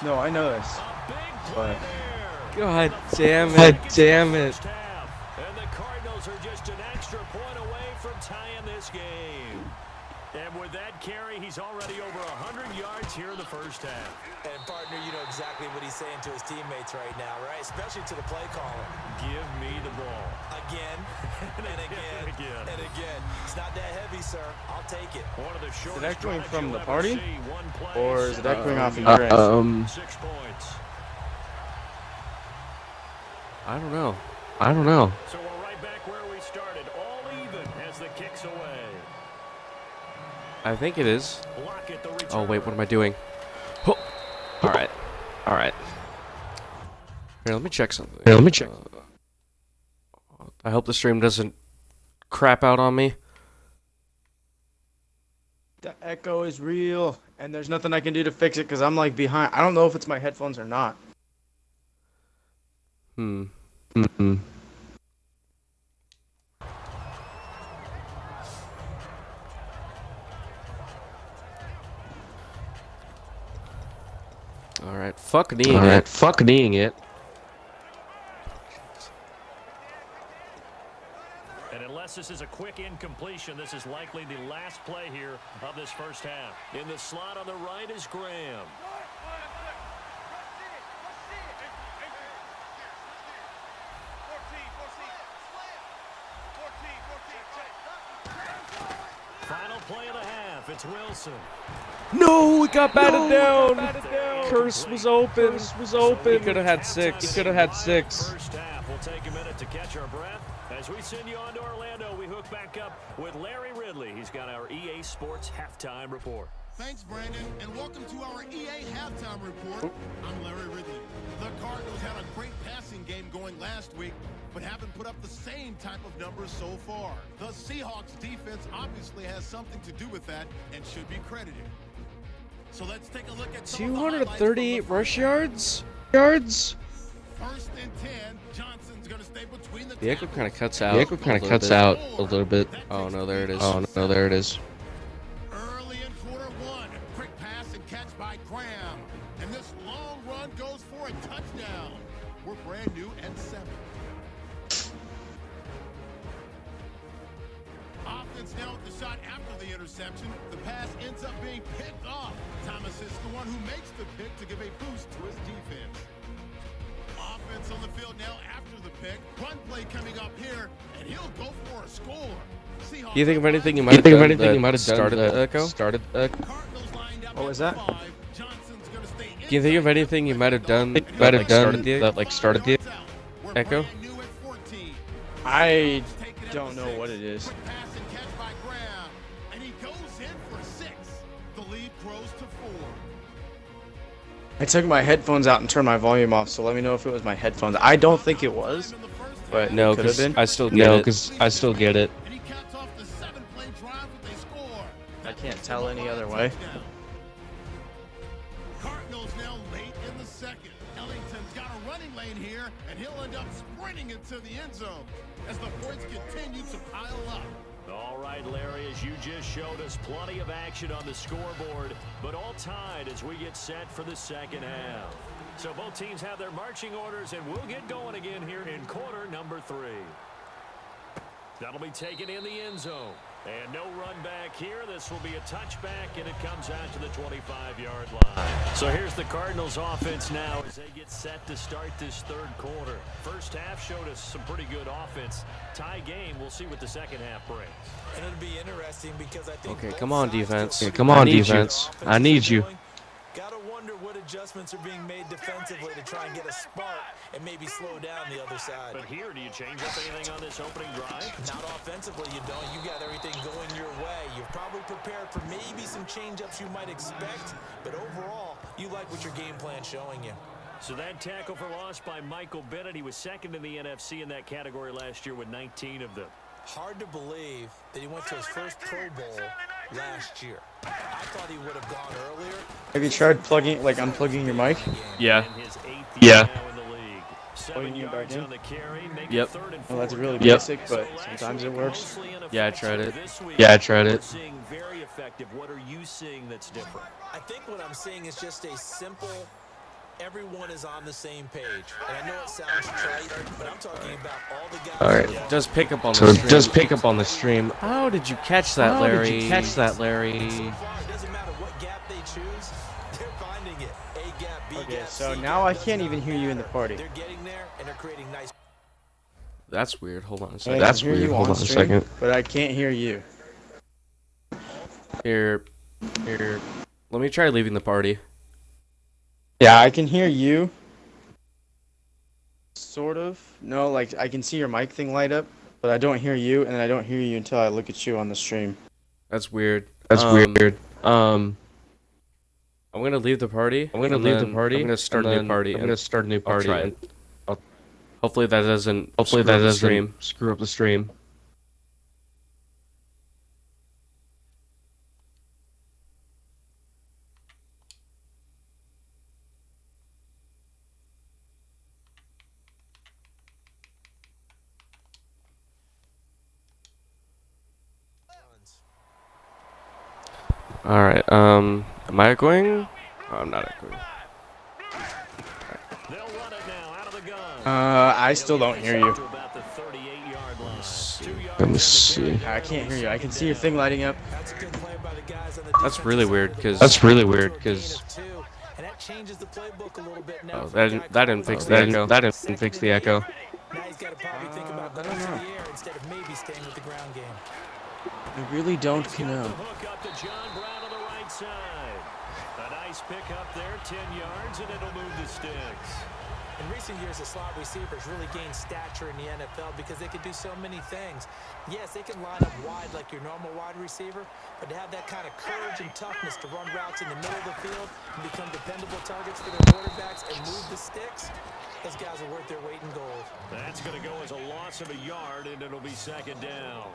No, I know this. But God damn it! Damn it! And the Cardinals are just an extra point away from tying this game. And with that carry, he's already over 100 yards here in the first half. And partner, you know exactly what he's saying to his teammates right now, right? Especially to the play caller. Give me the ball. Again, and again, and again. It's not that heavy, sir. I'll take it. One of the shortest that coming drives from you'll the ever party? see. One play, or is it 7 echoing off of yards. your end? 6 points. I don't know. So we're right back where we started. All even as the kicks away. I think it is. Block it, the Oh return. wait, what am I doing? Oh. All right. Here, let me check something. I hope the stream doesn't crap out on me. The echo is real, and there's nothing I can do to fix it because I'm like behind. I don't know if it's my headphones or not. All right, fuck kneeing it. Fuck kneeing it. And unless this is a quick incompletion, this is likely the last play here of this first half. In the slot on the right is Graham. Final play of the half. It's Wilson. No, we got batted down. Curse was open. He could have had 6. First half. We'll take a minute to catch our breath. As we send you on to Orlando, we hook back up with Larry Ridley. He's got our EA Sports halftime report. Thanks, Brandon, and welcome to our EA Halftime Report. I'm Larry Ridley. The Cardinals had a great passing game going last week, but haven't put up the same type of numbers so far. The Seahawks defense obviously has something to do with that and should be credited. So let's take a look at some of the highlights from the 238 first rush half. yards. First and 10, Johnson's going to stay between the The echo kind of cuts out. The echo kind of cuts out a little bit. Oh no, there it is. Oh no, there it is. Early in quarter one, quick pass and catch by Graham. And this long run goes for a touchdown. We're brand new and 7. Offense now with the shot after the interception. The pass ends up being picked off. Thomas is the one who makes the pick to give a boost to his defense. Offense on the field now after the pick. Run play coming up here, and he'll go for a score. Seahawks Do you think of anything you You might have think of done anything you that might have done started that the echo? started the echo? Cardinals lined up What at was the that? 5. Johnson's gonna stay Can you think of inside anything you might have done Might that have like done started the that like started the We're echo? brand new at 14. I Taken at don't the know 6. what it is. Quick pass and catch by Graham, and he goes in for 6. The lead grows to 4. I took my headphones out and turned my volume off, so let me know if it was my headphones. I don't think it was, but No, it could have because been. I still get No, it. because I still get it. And he caps off the 7-play drive with a score. I can't tell any other way. Cardinals now late in the second. Ellington's got a running lane here, and he'll end up sprinting into the end zone as the points continue to pile up. All right, Larry, as you just showed us, plenty of action on the scoreboard, but all tied as we get set for the second half. So both teams have their marching orders, and we'll get going again here in quarter number 3. That'll be taken in the end zone. And no run back here. This will be a touchback, and it comes out to the 25-yard line. So here's the Cardinals offense now as they get set to start this third quarter. First half showed us some pretty good offense. Tie game. We'll see what the second half brings. And it'll be interesting because I think Okay, both come on, sides defense. took Okay, come on, I need you. defense. I need you. Gotta wonder what adjustments are being made defensively to try and get a spark and maybe slow down the other side. But here, do you change up anything on this opening drive? Not offensively, you don't. You got everything going your way. You're probably prepared for maybe some change-ups you might expect, but overall, you like what your game plan's showing you. So that tackle for loss by Michael Bennett. He was second in the NFC in that category last year with 19 of them. Hard to believe that he went to his first Pro Bowl last year. I thought he would have gone earlier. Have you tried plugging, like unplugging your mic? Yeah. And his 8th Yeah. year now in the league. 7 Plugging it back yards in? on the carry, make Yep. it 3rd and 4. Well, that's really Yep. basic, but sometimes it works. Yeah, I tried it. Yeah, I tried We're it. seeing very effective. What are you seeing that's different? I think what I'm seeing is just a simple, everyone is on the same page. And I know it sounds trite, but I'm talking about all the guys. All right. Just pick up on the So stream. just pick up on the stream. How did you catch that, Larry? So far, it doesn't matter what gap they choose, they're finding it. A gap, B Okay, gap, so C now gap, I does can't not even hear you in the matter. party. They're getting there, and they're creating nice. That's weird. Hold on a I second. That's can hear weird. you Hold on on a stream, second. but I can't hear you. Here. Let me try leaving the party. Yeah, I can hear you. Sort of. No, like I can see your mic thing light up, but I don't hear you, and I don't hear you until I look at you on the stream. That's weird. That's weird. I'm gonna leave the party. I'm gonna and leave the then party. I'm gonna start and a then new party. I'm and gonna start a new party. try and it. Hopefully that doesn't. hopefully screw that up the doesn't stream. screw up the stream. All right. Am I echoing? Oh, I'm not echoing. I still don't hear you. To about the 38-yard line. 2 yards Let me see. I can't hear you. I can see your thing lighting up. That's a good play by the guys on the That's really weird because That's really weird because and that changes the playbook a little bit now. oh, for the that guy didn't calling fix the the that echo. didn't fix the echo. Now he's got to probably think about going to the air instead of maybe staying with the ground game. I really don't know. Hook up to John Brown on the right side. A nice pick up there, 10 yards, and it'll move the sticks. In recent years, the slot receivers really gained stature in the NFL because they could do so many things. Yes, they can line up wide like your normal wide receiver, but to have that kind of courage and toughness to run routes in the middle of the field and become dependable targets for their quarterbacks and move the sticks, those guys are worth their weight in gold. That's going to go as a loss of a yard, and it'll be second down.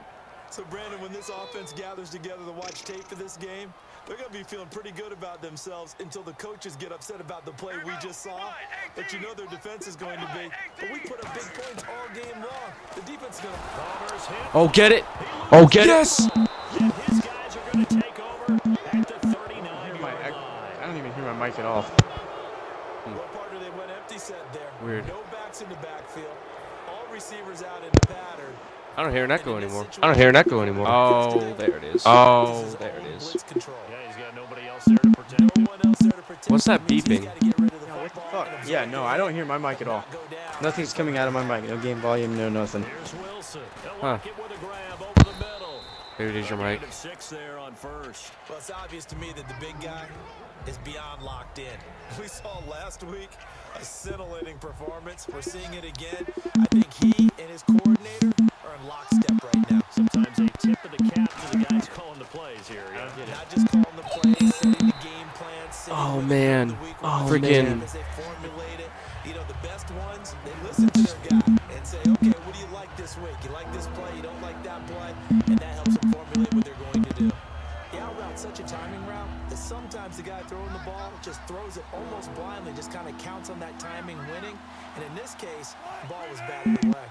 So, Brandon, when this offense gathers together to watch tape for this game, they're going to be feeling pretty good about themselves until the coaches get upset about the play we just saw. But you know their defense is going to be. But we put up big points all game long. The defense is going to... Palmer's hit. Oh, get it! Oh, get Yes! And his guys are going to take over at the 39-yard line. I don't even hear my mic at all. What part do they went empty set there? Weird. No backs in the backfield. All receivers out in the pattern. I don't hear an echo anymore. I don't hear an echo anymore. Oh, there it is. Oh, there it is. Blitz control. Yeah, he's got nobody else there to protect him. No one else there to protect What's that him. Means he's beeping? gotta get rid of the What the football fuck? and Yeah, absorb no, the I don't hit hear my mic at all. and not go down. Nothing's coming out of my mic. No game volume, no nothing. Here's Wilson. He'll Huh. lock it with a grab over the middle. Maybe it is your A mic. gain of 6 there on first. Well, it's obvious to me that the big guy is beyond locked in. We saw last week a scintillating performance. We're seeing it again. I think he and his coordinator are in lockstep right now. Sometimes a tip of the cap to the guys calling the plays here. Yeah. Not just calling the plays, setting the game plan. setting Oh, what man. the week Oh, will friggin- be as they formulate it. You know, the best ones, they listen to their guy and say, okay, what do you like this week? You like this play, you don't like that play, and that helps them formulate what they're going to do. The out route's such a timing route that sometimes the guy throwing the ball just throws it almost blindly, just kind of counts on that timing winning. And in this case, the ball was batted away.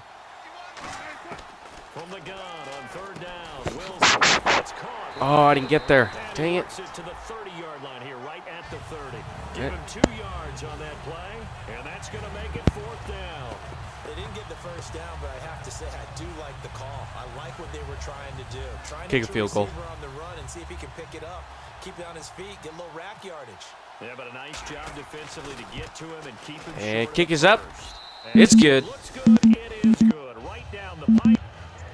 From the gun on third down, Wilson. It's caught. Oh, I didn't get there. And Dang he it. works it to the 30-yard line here, right at the 30. Give Yeah. him 2 yards on that play, and that's going to make it 4th down. They didn't get the first down, but I have to say I do like the call. I like what they were trying to do. Trying Kick to a field goal. receiver on the run and see if he can pick it up, keep it on his feet, get a little rack yardage. Yeah, but a nice job defensively to get to him and keep him And short kick of is up. first. And It's good. Looks good. It is good. Right down the pipe.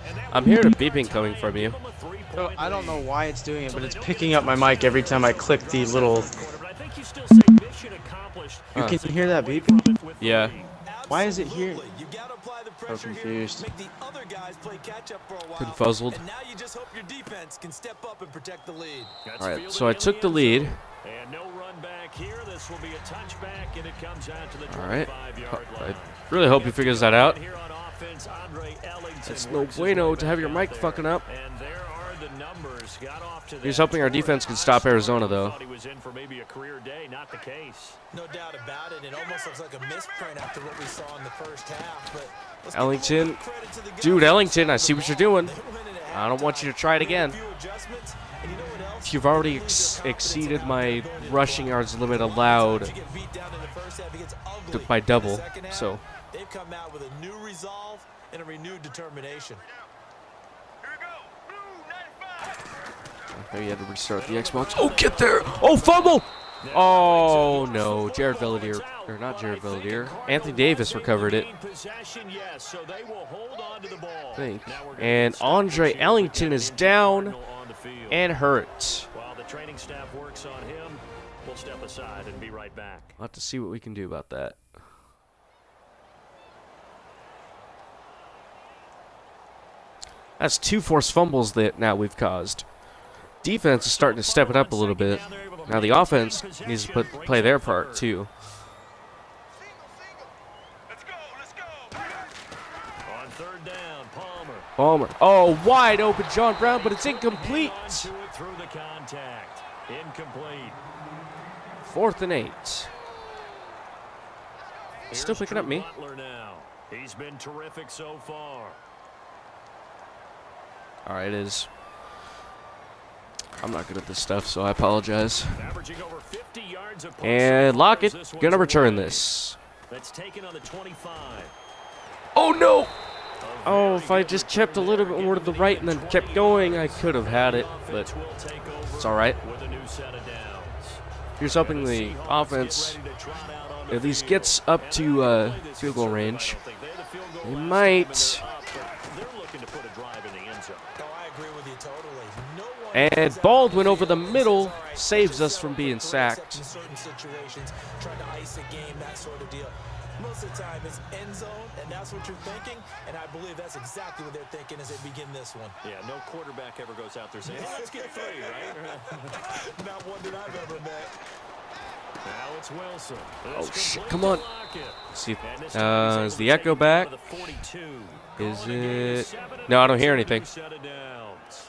And that I'm will hearing a make our beeping coming tie from and you. give 'em a 3-point So I don't know lead. why it's doing it, but it's picking up my mic every time I click the little. But I think you still say mission accomplished. You Huh. can hear that Away beeping? from it with the Yeah. lead. Why is it here? Absolutely. You gotta apply the pressure here, confused. make the other guys play catch up for a while. Confuzzled. And now you just hope your defense can step up and protect the lead. That's All right, fielded so I in took the end lead. zone. And no run back here. This will be a touchback, and it comes out to the All right. 25-yard I line. really hope he figures that out. Here on offense, Andre Ellington It's no works his bueno way to have your back out mic there. fucking up. And there are the numbers. Got off to He's that hoping our defense can stop torrid Arizona, start. though. Thought he was in for maybe a career day. Not the case. No doubt about it. It almost looks like a misprint after what we saw in the first half. But let's give Ellington. a little credit to the guys Dude, who Ellington, shot I the see what you're ball. doing. They went into I don't want you to try it halftime, made a again. few adjustments, and you know what else? You've already They lose their confidence exceeded in how my they're going to rushing play. yards limit A lot of allowed times you get beat down in the first half, it gets ugly by in the double, second half. so. They've come out with a new resolve and a renewed determination. Maybe you had to restart the Xbox. Oh, get there! Oh, fumble! Oh, no. Jared Velladier, or not Jared Velladier. Anthony Davis recovered it, Possession, yes, so they will hold on to the ball. I think. Now we're gonna And get set Andre to Ellington is down on the field. and hurt. While the training staff works on him, we'll step aside and be right back. We'll have to see what we can do about that. That's 2 forced fumbles that now we've caused. Defense is starting to step it up a little bit. Now the offense needs to play their part too. On third down, Palmer. Palmer. Oh, wide open John Brown, but it's incomplete. On to it through the contact. Incomplete. 4th and 8. Still Here's picking up Drew me. Butler now. He's been terrific so far. All right, it is. I'm not good at this stuff, so I apologize. Averaging over 50 yards a punt And so lock far it. as this Gonna one's return away. this. That's taken on the 25. Oh, no! Oh, if I just kept a little bit more to the right and then kept going, I could have had it, but it's all right. Here's hoping the offense at least gets up to field goal range. They might. And Baldwin over the middle saves us from being sacked. Most of the time it's end zone, and that's what you're thinking, and I believe that's exactly what they're thinking as they begin this one. Yeah, no quarterback ever goes out there saying, hey, let's get 3, right? Not one that I've ever met. Now it's Wilson. Oh, shit, come on. Let's see, is the echo back? Is it? No, I don't hear anything.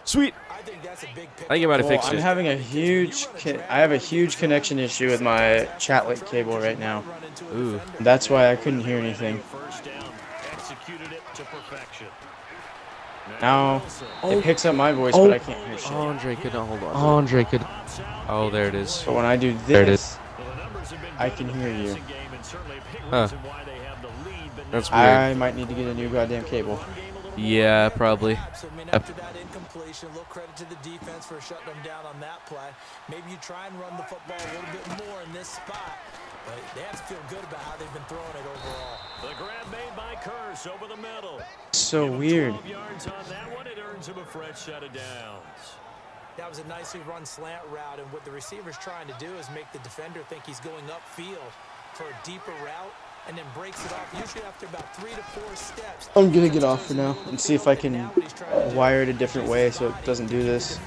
Sweet. I think you might have fixed I'm it. having a huge, I have a huge connection issue with my chat cable right now. Ooh. That's why I couldn't hear anything. Now it picks up my voice, but I can't hear shit. Andre could not hold on. Andre could. Oh, there it is. But when I do There it this, is. I can hear you. Huh. That's weird. I might need to get a new goddamn cable. Yeah, probably. After that incompletion, a little credit to the defense for shutting them down on that play. Maybe you try and run the football a little bit more in this spot, but they have to feel good about how they've been throwing it overall. The grab made by Curse over the middle. So weird. 12 yards on that one. It earns him a fresh set of downs. That was a nicely run slant route, and what the receiver's trying to do is make the defender think he's going upfield for a deeper route, and then breaks it off, usually after about 3 to 4 steps. I'm gonna get off for now and see if I can wire it a different way so it doesn't do this.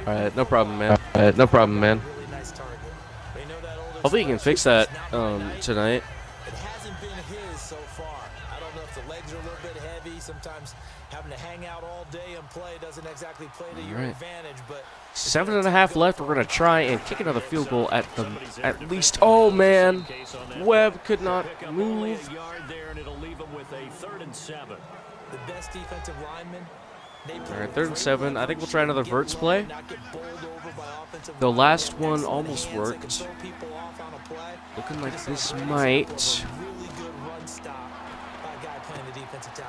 Alright, no problem, man. No problem, man. Hopefully you can fix that tonight. It hasn't been his so far. I don't know if the legs are a little bit heavy. Sometimes having to hang out all day and play doesn't exactly play to your advantage, but 7.5 left. We're gonna try and kick another field goal at least. Oh man, Webb could not move. the best defensive linemen. All right, 3rd and 7. I think we'll try another verts play. The last one almost worked. Looking like this might.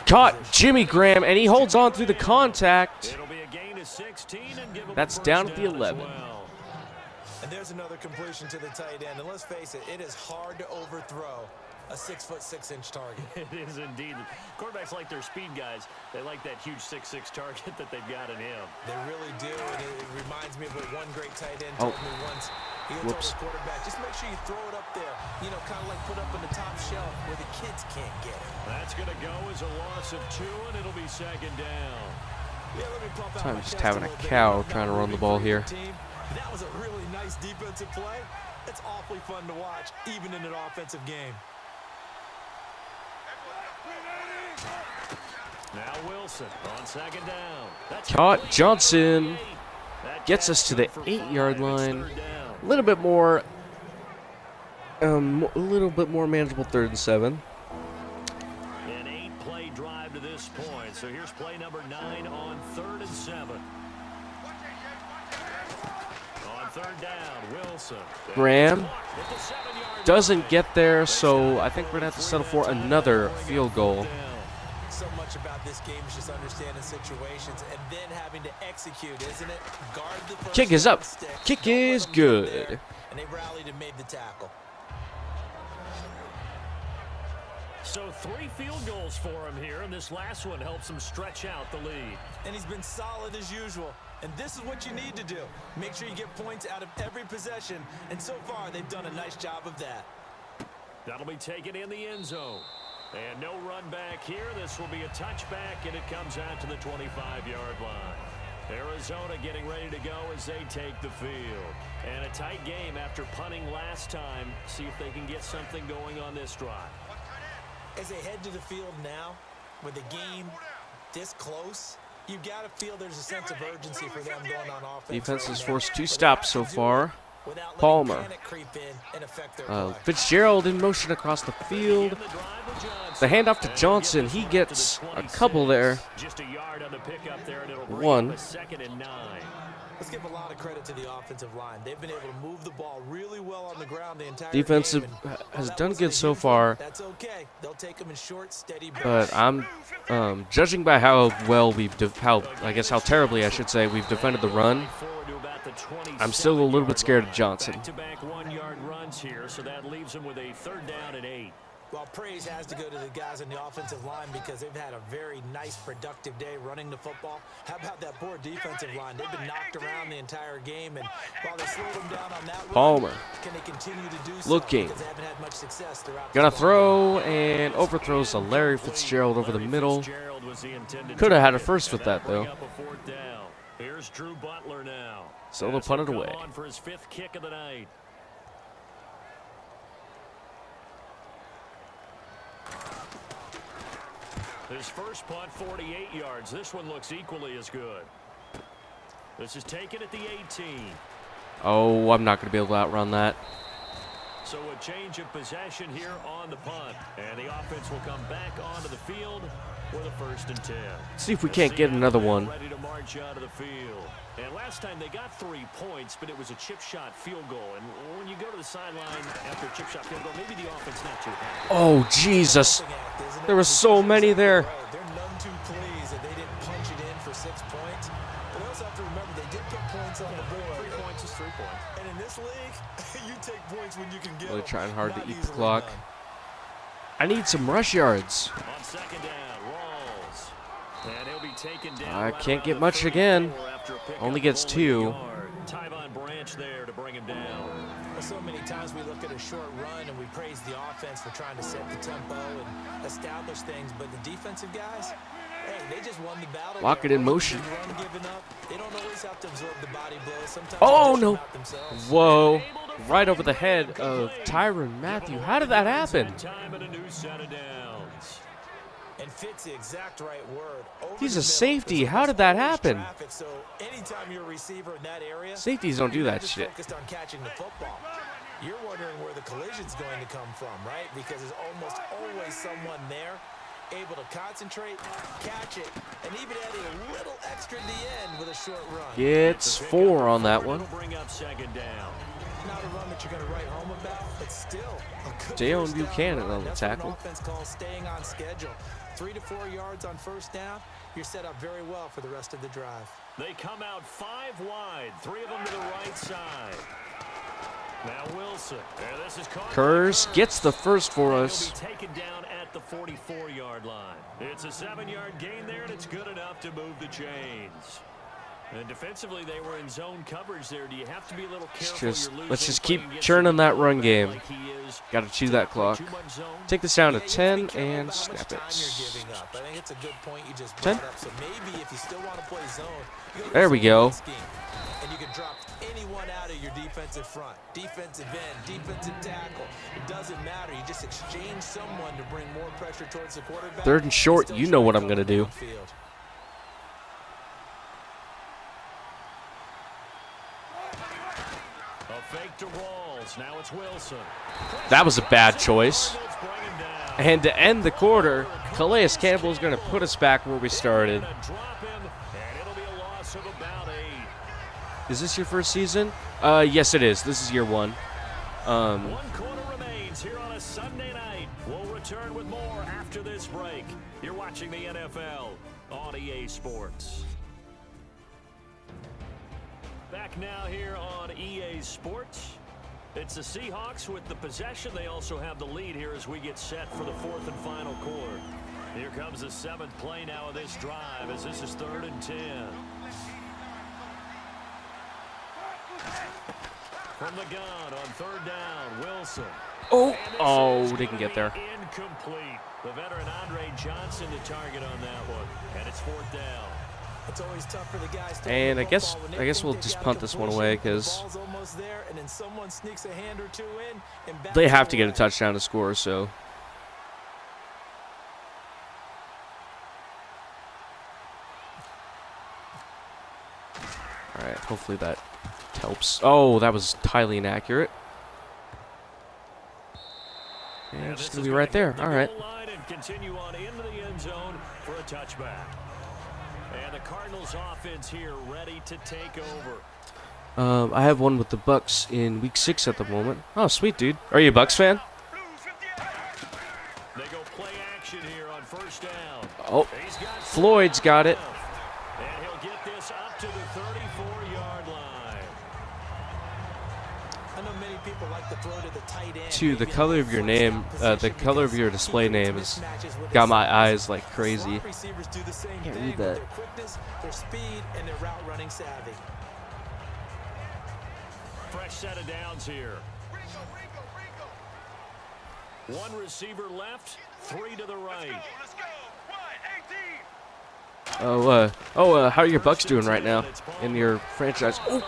Caught Jimmy Graham, and he holds on through the contact. That's down at the 11. And there's another completion to the tight end. And let's face it, it is hard to overthrow a 6'6" target. It is indeed. Quarterbacks like their speed guys. They like that huge 6'6" target that they've got in him. They really do, and it reminds me of what one great tight end told me once. He told his quarterback, just make sure you throw it up there. You know, kind of like put up on the top shelf where the kids can't get it. That's going to go as a loss of 2, and it'll be 2nd down. Yeah, let me pump out I'm my just chest having a little cow bit. trying to run the ball here. That was a really nice defensive play. It's awfully fun to watch, even in an offensive game. Now Wilson on 2nd down. That's Caught Johnson. Gets us to the 8-yard line. A little bit more manageable 3rd and 7. An 8-play drive to this point. So here's play number 9 on 3rd and 7. On 3rd down, Wilson. Graham doesn't get there, so I think we're going to have to settle for another field goal. So much about this game is just understanding situations and then having to execute, isn't it? Guard the first Kick is up. stick, Kick don't let is them get good. there, and they rallied and made the tackle. So 3 field goals for him here, and this last one helps him stretch out the lead. And he's been solid as usual. And this is what you need to do. Make sure you get points out of every possession. And so far, they've done a nice job of that. That'll be taken in the end zone. And no run back here. This will be a touchback, and it comes out to the 25-yard line. Arizona getting ready to go as they take the field. And a tight game after punting last time. See if they can get something going on this drive. As they head to the field now, with the game this close, you've got to feel there's a sense of urgency for them going on offense. Defense has right forced now. 2 stops so far. Without letting Palmer. panic creep in and affect their play. Fitzgerald in motion across the field. The handoff to Johnson. He gets a couple there. Just a yard on the pickup there, and it'll bring 1. up a 2nd and 9. Let's give a lot of credit to the offensive line. They've been able to move the ball really well on the ground the entire Defensive game. And has that done wasn't good a so huge far. one. That's okay. They'll take them in short, steady But bursts. I'm judging by how well how terribly I should say we've defended the run. I'm still a little bit scared of Johnson. Back-to-back 1-yard runs here, so that leaves him with a 3rd down and 8. Well, praise has to go to the guys on the offensive line because they've had a very nice, productive day running the football. How about that poor defensive line? They've been knocked around the entire game, and while they slowed them down on that Palmer. run, can they continue to do so? Looking. Because they haven't had much success throughout Gonna this ball throw and overthrows to Larry Fitzgerald over the middle. Could have had a first with that though. Here's Drew Butler now. So they'll punt it away. On for his 5th kick of the night. His first punt, 48 yards. This one looks equally as good. This is taken at the 18. Oh, I'm not going to be able to outrun that. So a change of possession here on the punt. And the offense will come back onto the field with a 1st and 10. See if we can't get another one. Ready to march out of the field. And last time they got 3 points, but it was a chip shot field goal. And when you go to the sideline after a chip shot field goal, maybe the offense not too happy. Oh, Jesus. There were so many there. They're none too pleased that they didn't punch it in for 6 points. But they also have to remember they did put points on the board. 3 points is 3 points. And in this league, you take points when you can get Really them. trying hard to Not eat the easily clock. done. I need some rush yards. On 2nd down, Rawls. And he'll be taken down. I right can't around get the much 34 again. after a pickup Only gets of 2. a yard. Tyvon Branch there to bring him down. Well, so many times we look at a short run and we praise the offense for trying to set the tempo and establish things, but the defensive guys, hey, they just won the battle. Lock it in motion. Run given up. They don't always have to absorb the body blows. Sometimes Oh, they no. out themselves. Whoa. Right over the head of Tyrann Mathieu. How did that happen? Time and a new set of downs. And fits the exact right word. Over He's the a middle, safety. because How did that there's happen? traffic, so anytime you're a receiver in that area, Safeties don't do you're that just shit. focused on catching the football. You're wondering where the collision's going to come from, right? Because there's almost always someone there able to concentrate, catch it, and even adding a little extra at the end with a short run. Gets 4 on that one. It'll bring up 2nd down. Not a run that you're going to write home about, but still a good Dale first down Buchanan run. on the That's what an tackle. offense calls staying on schedule. 3 to 4 yards on 1st down. You're set up very well for the rest of the drive. They come out 5 wide, 3 of them to the right side. Now Wilson. And this is caught. Kurz gets the first for He'll us. be taken down at the 44-yard line. It's a 7-yard gain there, and it's good enough to move the chains. And defensively, they were in zone coverage there. Do you have to be a little careful? Let's just keep churning that run game. Got to chew that clock. Take this down to 10 and snap it. I think it's a good point you just 10. brought up. So maybe if you still want to play zone, you go to There we zone go. scheme, and you can drop anyone out of your defensive front, defensive end, defensive tackle. It doesn't matter. You just exchange someone to bring more pressure towards the quarterback. 3rd and short. Still You know try what to I'm going to cover do. downfield. A fake to Rawls. Now it's Wilson. That was a bad choice. Bring him down. And to end the quarter, Calais Campbell is going to put us back where we started. Drop him, and it'll be a loss of about 8. Is this your first season? Yes, it is. This is year 1. 1 quarter remains here on a Sunday night. We'll return with more after this break. You're watching the NFL on EA Sports. Back now here on EA Sports. It's the Seahawks with the possession. They also have the lead here as we get set for the 4th and final quarter. Here comes the 7th play now of this drive as this is 3rd and 10. From the gun on 3rd down, Wilson. Oh, didn't get there. Incomplete. The veteran Andre Johnson to target on that one, and it's 4th down. It's always tough for the guys to And I move the guess ball when they think we'll they've just got punt this one completion. away The because ball's almost there, and then someone sneaks a hand or two in and bats they have it to get a away. touchdown to score. So all right, hopefully that helps. Oh, that was highly inaccurate. And it's gonna be right there. All right. Line and continue on into the end zone for a touchback. And the Cardinals offense here ready to take over. I have one with the Bucks in Week 6 at the moment. Oh, sweet, dude. Are you a Bucks fan? They go play action here on first down. Oh, Floyd's got it. And he'll get this up to the 34-yard line. I know many people like to throw to the tight end. To the color of your name, the color of your display name has got my eyes like crazy. Receivers do the same Can't thing read with that. their quickness, their speed, and their route running savvy. Fresh set of downs here. One receiver left, 3 to the right. How are your Bucks doing right now in your franchise? Oh,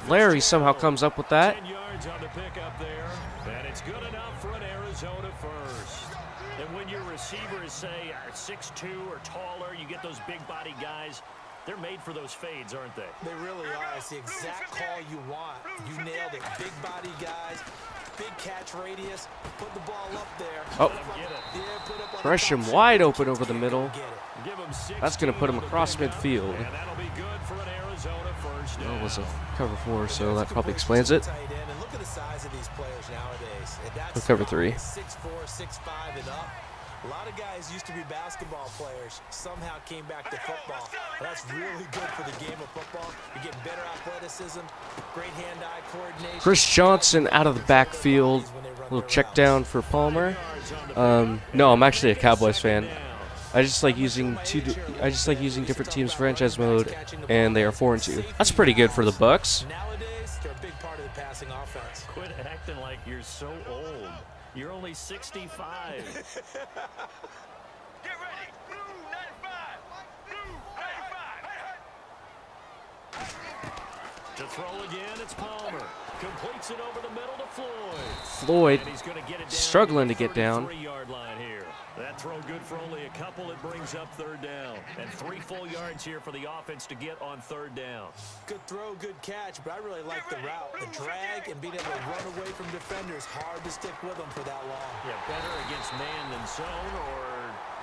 Larry somehow comes up with that. 10 yards on the pickup there, and it's good enough for an Arizona first. And when your receiver is, say, 6'2" or taller, you get those big body guys. They're made for those fades, aren't they? They really are. It's the exact call you want. You nailed it. Big body guys, big catch radius. Put the ball up there. Oh, Yeah, put up on crush the him top wide side. open over the middle. Get it. Give him 6 That's going to put him across midfield. and that'll be good for an Arizona first down. That was a cover 4, so that probably explains it. Tight end, and look at the size of these players nowadays. And that's We'll cover 3. 6'4", 6'5", and up. A lot of guys used to be basketball players, somehow came back to football. That's really good for the game of football. You're getting better athleticism, great hand-eye coordination. Chris Johnson out of the backfield. Little check down for Palmer. No, I'm actually a Cowboys fan. I just like using different teams' franchise mode, and they are 4-2. That's pretty good for the Bucks. Nowadays, they're a big part of the passing offense. Quit acting like you're so old. You're only 65. Get ready. Blue 95. Blue 95. To throw again, it's Palmer. Completes it over the middle to Floyd. Floyd And he's going to get it down struggling to the get down. 33-yard line here. That throw good for only a couple. It brings up third down. And 3 full yards here for the offense to get on third down. Good throw, good catch, but I really like the route. The drag and being able to run away from defenders. Hard to stick with them for that long. Yeah, better against man than zone, or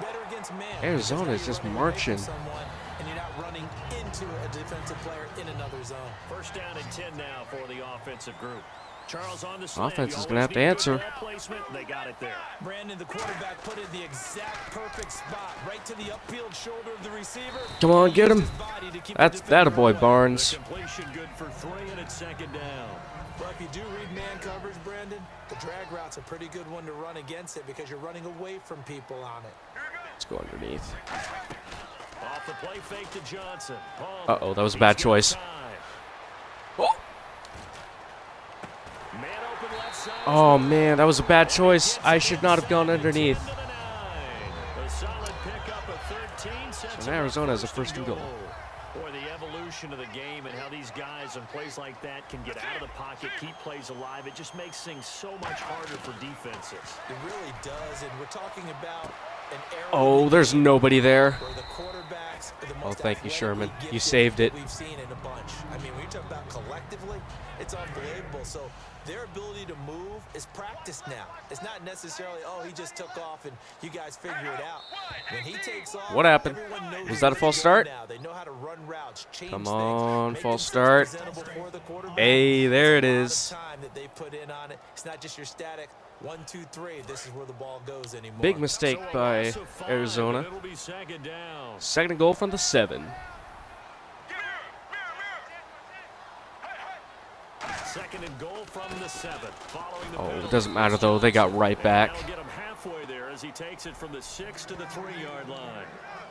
Better against man. Arizona is Because just now you're running away marching. from someone, and you're not running into a defensive player in another zone. first down and 10 now for the offensive group. Charles on the slant. Offense You is gonna have always to need answer. good ball placement. They got it there. Brandon, the quarterback, put it in the exact perfect spot, right to the upfield shoulder of the receiver. Come on, get him. Used his body to keep the That's defender that a boy, away. Barnes. The completion good for 3, and it's second down. But if you do read man coverage, Brandon, the drag route's a pretty good one to run against it because you're running away from people on it. Let's go underneath. Off the play fake to Johnson. Uh-oh, that was a bad choice. Oh. Man open left side. Oh, man, that was a bad choice. I should not have gone underneath. To the 9. A solid pickup of 13 sets So now Arizona has a first and goal. Boy, the evolution of the game and how these guys on plays like that can get out of the pocket, keep plays alive, it just makes things so much harder for defenses. It really does, and we're talking about an era Oh, there's nobody there. where the quarterbacks are the Oh, most thank you, Sherman. athletically You gifted saved it. We've seen in a bunch. I mean, when you talk about collectively, it's unbelievable. So their ability to move is practiced now. It's not necessarily, oh, he just took off and you guys figure it out. When he takes off, What happened? everyone knows Was that a where false to go start? now. They know how to run routes, change Come things, on, make false themselves start. presentable for the quarterback. Hey, there it It's is. a lot of time that they put in on it. It's not just your static 1, 2, 3. This is where the ball goes anymore. Big mistake So a by loss of 5, Arizona. and it'll be second down. Second and goal from the 7. Second and goal from the 7. Following the Oh, penalty. it doesn't matter, though. They got right back. That'll get him halfway there as he takes it from the 6 to the 3-yard line.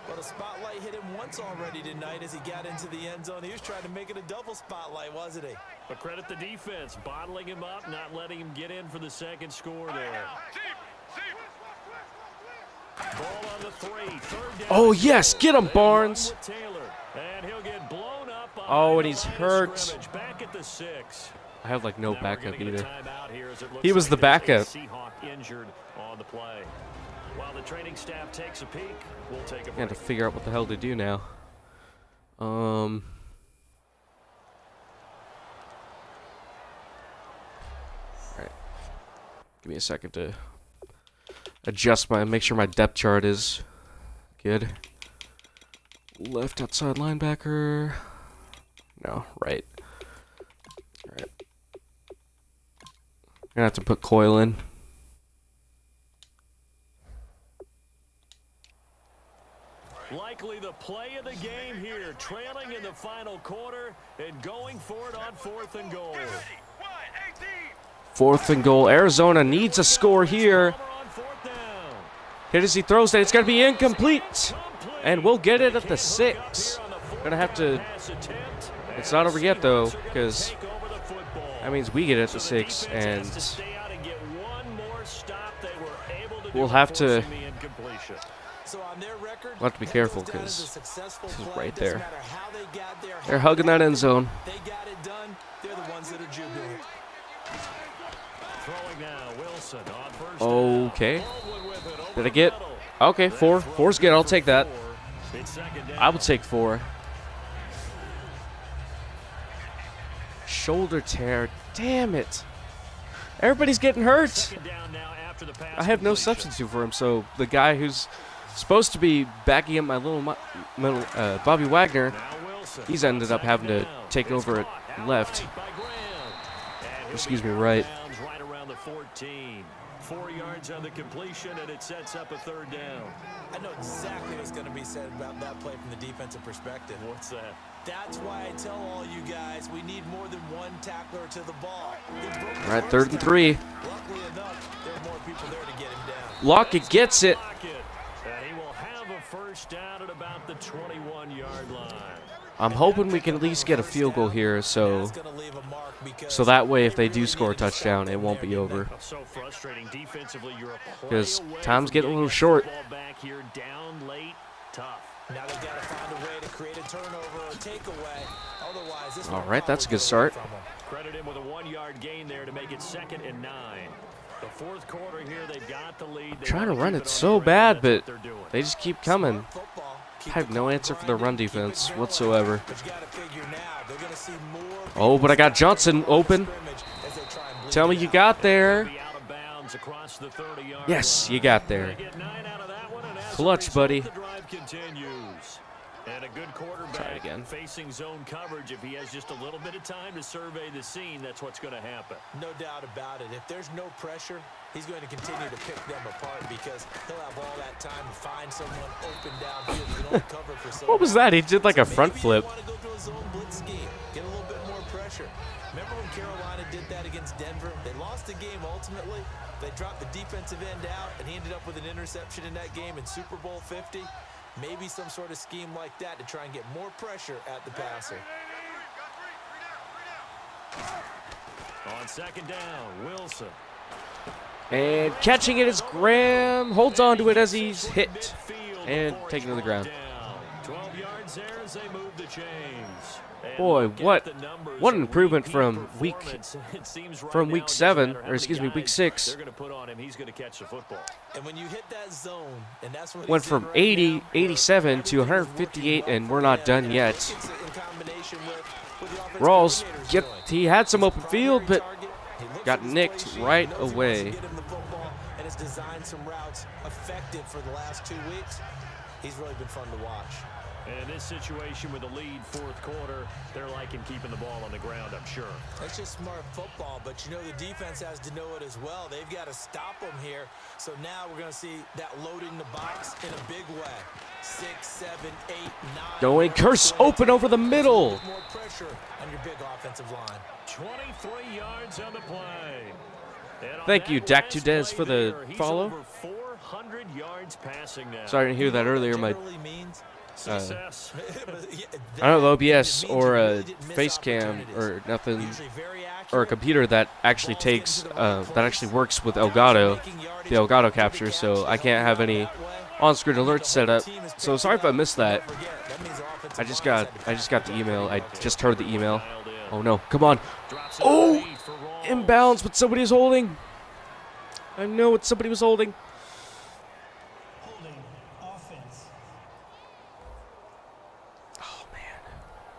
Well, the spotlight hit him once already tonight as he got into the end zone. He was trying to make it a double spotlight, wasn't he? But credit the defense, bottling him up, not letting him get in for the second score there. Ball on the 3, third down. Oh, yes, get him, They Barnes. run with Taylor, and he'll get blown up Oh, behind and the he's line of hurt. scrimmage, back at the 6. I have like no Now we're backup gonna get a either. timeout here as it looks He was like the there's backup. a Seahawk injured on the play. While the training staff takes a peek, we'll take a I have break. to figure out what the hell to do now. Alright. Give me a second to make sure my depth chart is good. Left outside linebacker. No, right. Alright. Gonna have to put Coyle in. Likely the play of the game here, trailing in the final quarter and going for it on 4th and goal. 4th and goal. Arizona needs a score here. On 4th down. Hit as he throws it. It's going to be incomplete. And we'll get it at the 6. Gonna have to. It's not over yet, though, because that means we get it at the 6. And we'll have to. We'll have to be careful because this is right there. They're hugging that end zone. They got it done. They're the ones that are jubilant. Throwing now, Wilson on first Okay. down. Baldwin with it over Did I the get? middle. Okay, 4. 4's good. I'll take that. It's second down. I would take 4. Shoulder tear. Damn it. Everybody's getting hurt. Second down now after the pass I have no completion. substitute for him, so the guy who's supposed to be backing up my little Bobby Wagner, Now Wilson. he's ended up having to Second down. take over It's at caught left. outright by Graham. And he'll Excuse be me, out of right. bounds right around the 14. 4 yards on the completion, and it sets up a 3rd down. I know exactly what's going to be said about that play from the defensive perspective. What's that? That's why I tell all you guys we need more than one tackler to the ball. He broke the All right, first 3rd and time. 3. Luckily enough, there are more people there to get him down. Lockett gets it. Lockett. And he will have a first down at about the 21-yard line. I'm hoping we can at least get a field goal here, so That's gonna leave a mark because so that way if they they do really score a needed to touchdown, stop it them won't there, be didn't they? over. So frustrating defensively. You're a play 'Cause away time's from getting a little that short. football back here, down late, tough. Now they've got to find a way to create a turnover or takeaway. Otherwise, this All one right, that's a will good get start. away from them. Credit him with a 1-yard gain there to make it 2nd and 9. The 4th quarter here, they've got the lead. They Trying to wanna run keep it on so the ground. bad, That's but what they're doing. they just keep coming. Smart football. I Keep have the no clock answer for their run grinding, keep it defense adrenaline. whatsoever. But you gotta figure now, they're gonna see more Oh, but I got Johnson people open. scrimmage as they try and bleed Tell me it you out. got there. Be out of bounds across the 30-yard Yes, line. you got there. They get 9 out of that one, and as a Clutch, result, buddy. The drive continues. And a good Try it quarterback again. facing zone coverage. If he has just a little bit of time to survey the scene, that's what's going to happen. No doubt about it. If there's no pressure, he's going to continue to pick them apart because he'll have all that time to find someone open downfield. He can only cover for so What was long. that? He did like a So front maybe flip. You want to go to a zone blitz scheme, get a little bit more pressure. Remember when Carolina did that against Denver? They lost the game ultimately. They dropped the defensive end out, and he ended up with an interception in that game in Super Bowl 50. Maybe some sort of scheme like that to try and get more pressure at the passer. On 2nd down, Wilson. And catching it is Graham. Holds on to it as he's hit. Midfield And before taken to the it's ground. down. 12 yards there as they move the chains. And Boy, look at what the numbers. an A improvement repeat from week performance. It seems right from now week it doesn't 7, matter how or excuse many me, week guys 6. They're going to put on him. He's going to catch the football. And when you hit that zone, and that's what Went he's from in right 80, now, 87 to everything is 158, working and well we're for not him. done And I yet. think it's in combination with the offensive Rawls coordinator's had some doing. open His field, but primary target, he looks got at his nicked play sheet, right knows he wants to away. get him the football, and has designed some routes effective for the last 2 weeks. He's really been fun to watch. And in this situation with the lead 4th quarter, they're liking keeping the ball on the ground, I'm sure. That's just smart football, but you know the defense has to know it as well. They've got to stop them here. So now we're going to see that loading the box in a big way. 6, 7, 8, 9. Going curse open over the middle. More pressure on your big offensive line. 23 yards on the play. And on Thank that you, Dak last Tudez, play for the there, he's follow. over 400 yards passing now. Sorry, I didn't hear that earlier. My Generally means Success. I don't know, OBS or a face cam or nothing, or a computer that actually takes that actually works with Elgato, the Elgato capture. So I can't have any on-screen alerts set up. So sorry if I missed that. I just got the email. I just heard the email. Oh no! Come on! Oh! Inbounds, but somebody is holding. I know what somebody was holding.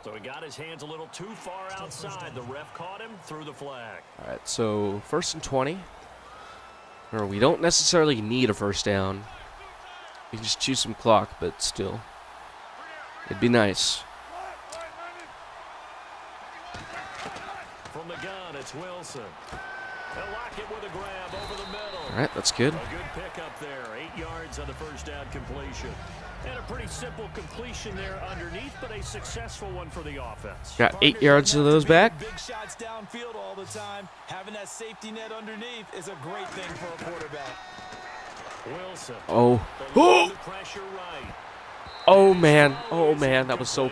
So he got his hands a little too far outside. The ref caught him, threw the flag. All right, so 1st and 20. Or we don't necessarily need a first down. We can just choose some clock, but still. It'd be nice. From the gun, it's Wilson. They'll lock it with a grab over the middle. All right, that's good. A good pickup there. 8 yards on the first down completion. And a pretty simple completion there underneath, but a successful one for the offense. Got 8 yards of those back. Big shots downfield all the time. Having that safety net underneath is a great thing for a quarterback. Wilson. Oh. The pressure right. Oh man. Oh man. That was so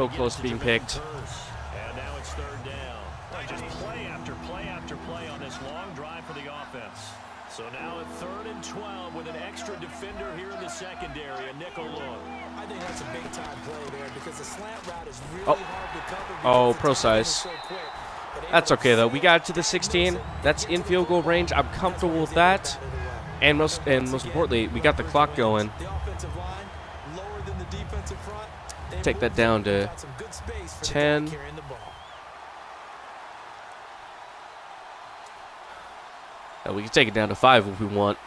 close to being picked. And now it's third down. Just play after play after play on this long drive for the offense. So now at 3rd and 12 with an extra defender here in the secondary, a nickel look. I think that's a big-time play there because the slant route is really Oh. hard to cover. Oh, because pro the timing is size. so quick. But That's able to okay though. see We got it to the 16. That's in field goal range. I'm comfortable with that. And most importantly, we got the clock going. the offensive line lower than the defensive front. They Take that moved down it. to Got some good space for the 10. guy carrying the ball. We can take it down to 5 if we want.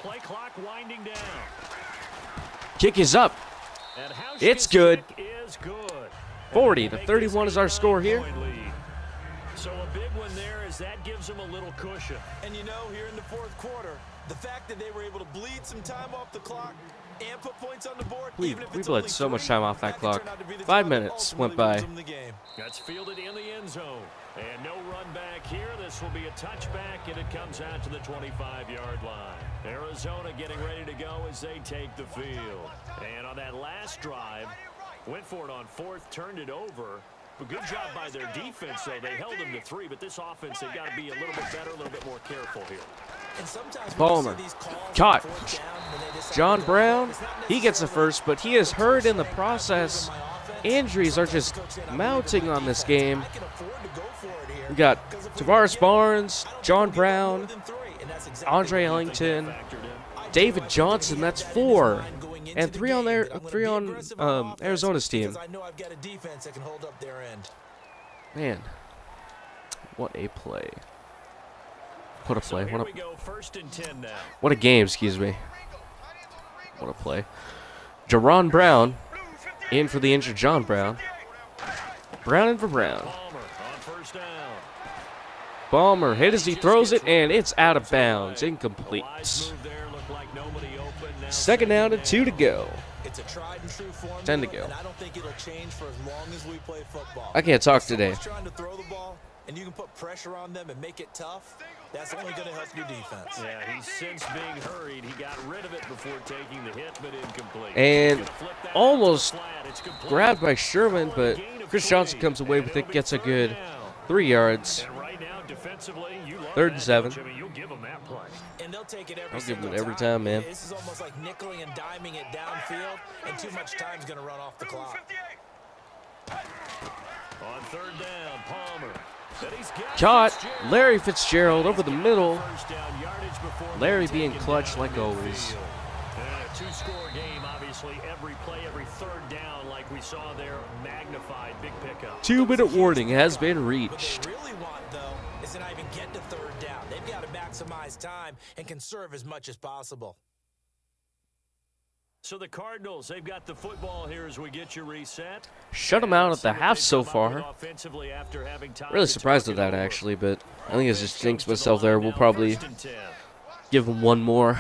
Play clock winding down. Kick is up. And Housh's It's good. kick is good. 40-31 is our score here. Point lead. So a big one there as that gives them a little cushion. And you know, here in the 4th quarter, the fact that they were able to bleed some time off the clock and put points on the board. We even if it's bled only so much 3, time off that could clock. turn out to be the 5 drive that minutes went ultimately by. wins them the game. That's fielded in the end zone. And no run back here. This will be a touchback, and it comes out to the 25-yard line. Arizona getting ready to go as they take the field. And on that last drive, went for it on 4th, turned it over. But good job by their defense, though. They held them to 3, but this offense, they've got to be a little bit better, a little bit more careful here. And sometimes Palmer. Caught. John Brown, he gets the first, but he is hurt in the process. Injuries are just mounting on this game. We got Tavares Barnes, John Brown, Andre Ellington, David Johnson. That's 4, and 3 on Arizona's team. Man, what a play! What a play! Here we go, 1st and 10 now. What a game! Excuse me. What a play! Jaron Brown in for the injured John Brown. Brown in for Brown. Palmer on 1st down. Balmer hit as he throws it, and it's out of bounds. Incomplete. Wise move there, looked like nobody open. Now 2nd down and 2 to go. It's a tried and true formula, 10 to go. and I don't think it'll change for as long as we play football. I can't talk If today. someone's trying to throw the ball, and you can put pressure on them and make it tough, that's only going to help your defense. Yeah, he's since being hurried. He got rid of it before taking the hit, but incomplete. And Gonna flip that almost flat. It's complete. grabbed by Sherman, but Chris Johnson comes away with it, gets a good 3 yards. And right now, defensively, you love 3rd and that, 7. Coach. I mean, you'll give him that play. And they'll take it every I'll give single it every time, man. This is almost like nickeling and diming it downfield, and too much time's going to run off the clock. On 3rd down, Palmer. And he's got Caught. Fitzgerald. Larry Fitzgerald over the middle. First down yardage before Larry being being taken clutch down like always. midfield. And a 2-score game, obviously. Every play, every 3rd down, like we saw there, magnified, big pickup. 2-minute warning has been What reached. they really want, though, is to not even get to 3rd down. They've got to maximize time and conserve as much as possible. So the Cardinals, they've got the football here as we get you reset. Shut him out at the half so far. Offensively after having time Really to surprised talk at it that over. actually, but I think I just jinxed Comes to the myself line there. We'll now, probably 1st and 10. give him one more.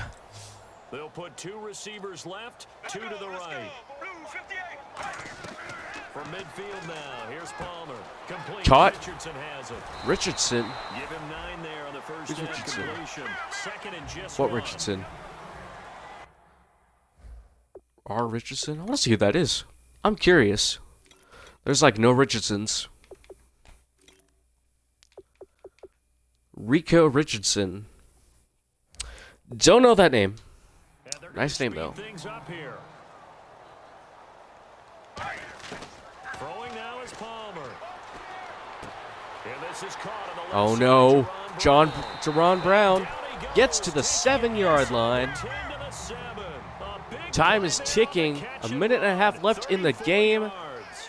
They'll put 2 receivers left, 2 to the right. From midfield now, here's Palmer. Complete. Caught. Richardson has it. Richardson. Give him 9 there on the first Who's down Richardson? completion. 2nd and just What 1. Richardson? R. Richardson? I want to see who that is. I'm curious. There's like no Richardsons. Rico Richardson. Don't know that name. And they're Nice gonna name, though. speed things up here. Throwing now is Palmer. And this is caught on the left Oh side. no. Jaron Brown Down he goes. gets to the 7-yard line. 10 to the 7. A big Time play is there. ticking. Catch A and minute and a half run. left in the 34 game. yards.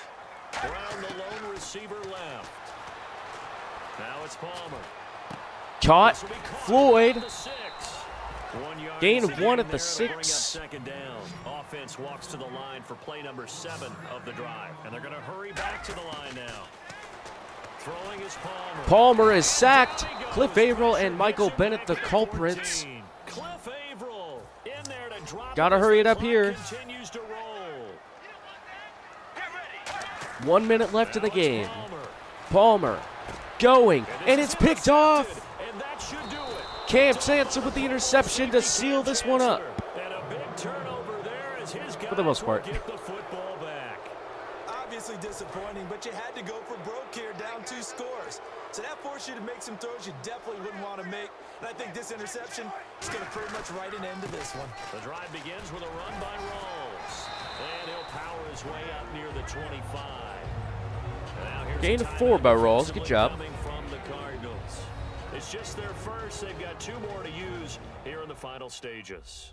Brown, the lone receiver left. Now it's Palmer. Caught. Floyd. Gain Gain of 1 at the 6. Second down. Offense walks to the line for play number 7 of the drive. And they're going to hurry back to the line now. Throwing is Palmer. Palmer is sacked. Cliff Averill and Michael Bennett, the culprits. Cliff Averill in there to drop. Gotta hurry it up here. Continues to roll. 1 minute left in the game. Palmer going, and it's picked off. And that should do it. Cam Sansa with the interception to seal this one up. And a big turnover there as his For the most guys part. will get the football back. Obviously disappointing, but you had to go for broke here, down 2 scores. So that forced you to make some throws you definitely wouldn't want to make. And I think this interception is going to pretty much write an end to this one. The drive begins with a run by Rawls. And he'll power his way up near the 25. And now here's Gain a of 4 by timeout Rawls. Good defensively job. coming from the Cardinals. It's just their first. They've got 2 more to use here in the final stages.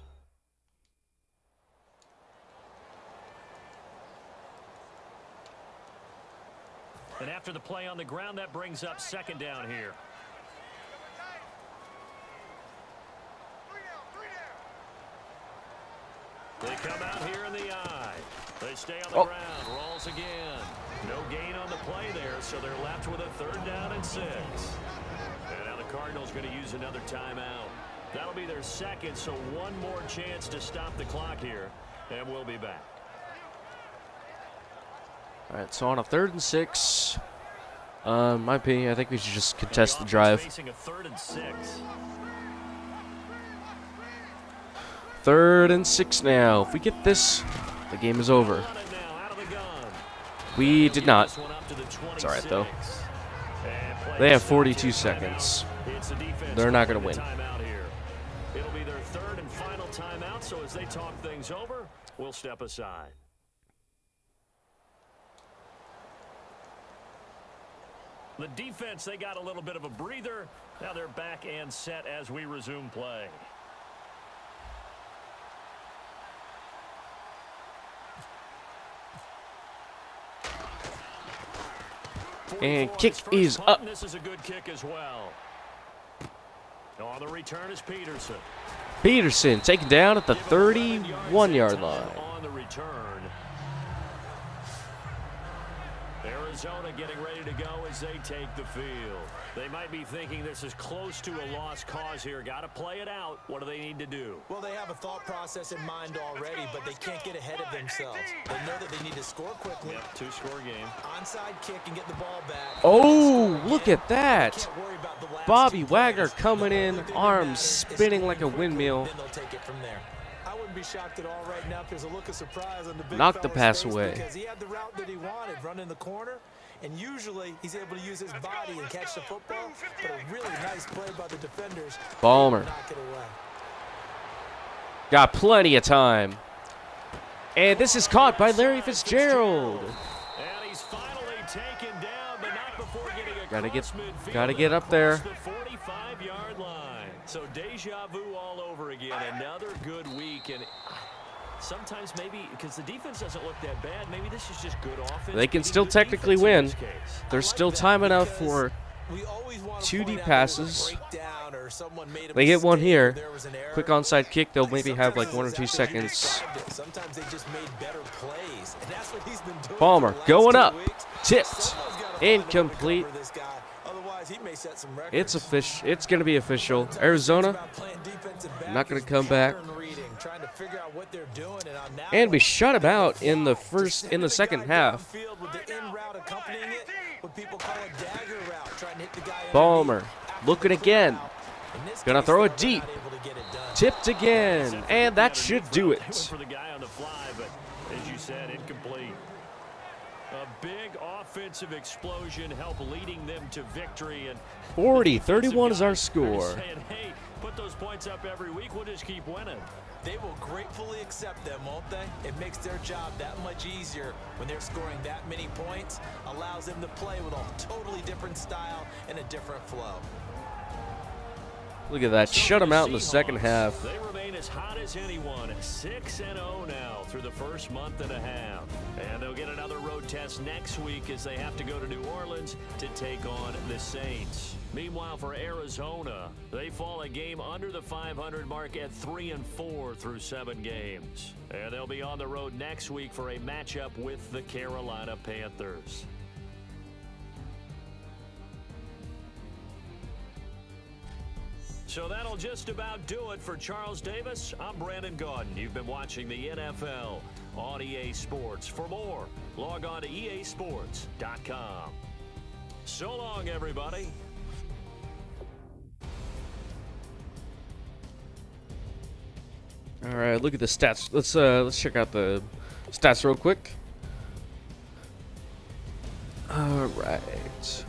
And after the play on the ground, that brings up second down here. They come out here in the eye. They stay on the ground. Rolls again. No gain on the play there, so they're left with a 3rd down and 6. And now the Cardinals going to use another timeout. That'll be their second, so one more chance to stop the clock here, and we'll be back. All right, so on a 3rd and 6, my opinion, I think we should just contest the drive. Facing a 3rd and 6. 3rd and 6 now. If we get this, the game is over. We did not. It's all right, though. They have 42 seconds. They're not going to win. It'll be their 3rd and final timeout, so as they talk things over, we'll step aside. The defense, they got a little bit of a breather. Now they're back and set as we resume play. And kick is up. This is a good kick as well. On the return is Peterson. Peterson taken down at the 31-yard line. On the return. Zona getting ready to go as they take the field. They might be thinking this is close to a lost cause here. Got to play it out. What do they need to do? Well, they have a thought process in mind already, but they can't get ahead of themselves. They know that they need to score quickly. Yep, 2-score game. Onside kick and get the ball back. Oh, look at that. Bobby Wagner coming in, arms spinning like a windmill. Then they'll take it from there. I wouldn't be shocked at all right now if there's a look of surprise on the big Knocked the fella's pass face away. because he had the route that he wanted, run in the corner, and usually he's able to use his body and catch the football, but a really nice play by the defenders. Palmer. Knock it away. Got plenty of time. And this is caught by Larry Fitzgerald. And he's finally taken down, but not before getting across midfield. Gotta get up there. The 45-yard line. So deja vu all over again. Another good week, and sometimes maybe because the defense doesn't look that bad, maybe this is just good offense. They can still technically win. There's still time enough for 2 deep passes. They get one here. Quick onside kick. They'll maybe have like 1 or 2 seconds. Sometimes they just made better plays, and that's what he's been doing. Palmer for the last going 2 up. weeks. Tipped. Someone's gotta find a way to Incomplete. cover this guy. Otherwise, he may set some It's records. It's going to be official. Arizona not going to come back. And we shut him out in the second half. Palmer looking again. Gonna throw it deep. Tipped again. And that should do it. For the guy on the fly, but as you said, incomplete. A big offensive explosion helped leading them to victory. And 40-31 is our score. saying, hey, put those points up every week, we'll just keep winning. They will gratefully accept them, won't they? It makes their job that much easier when they're scoring that many points. Allows them to play with a totally different style and a different flow. Look at that. Shut them out in the second half. They remain as hot as anyone, 6-0 now through the first month and a half. And they'll get another road test next week as they have to go to New Orleans to take on the Saints. Meanwhile, for Arizona, they fall a game under the 500 mark at 3-4 through 7 games. And they'll be on the road next week for a matchup with the Carolina Panthers. So that'll just about do it for Charles Davis. I'm Brandon Gaudin. You've been watching the NFL on EA Sports. For more, log on to easports.com. So long, everybody. All right, look at the stats. Let's check out the stats real quick. All right.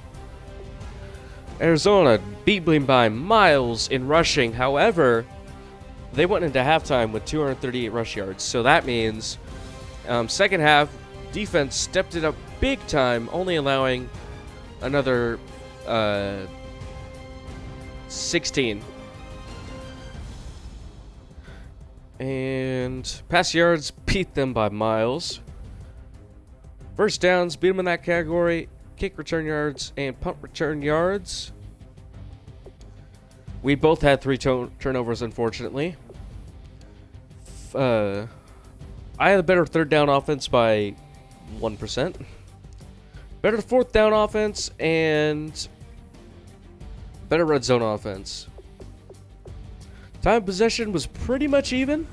Arizona beat them by miles in rushing. However, they went into halftime with 238 rush yards. So that means second half, defense stepped it up big time, only allowing another 16. And pass yards beat them by miles. First downs beat them in that category. Kick return yards and punt return yards. We both had 3 turnovers, unfortunately. I had a better third down offense by 1%. Better fourth down offense and better red zone offense. Time of possession was pretty much even.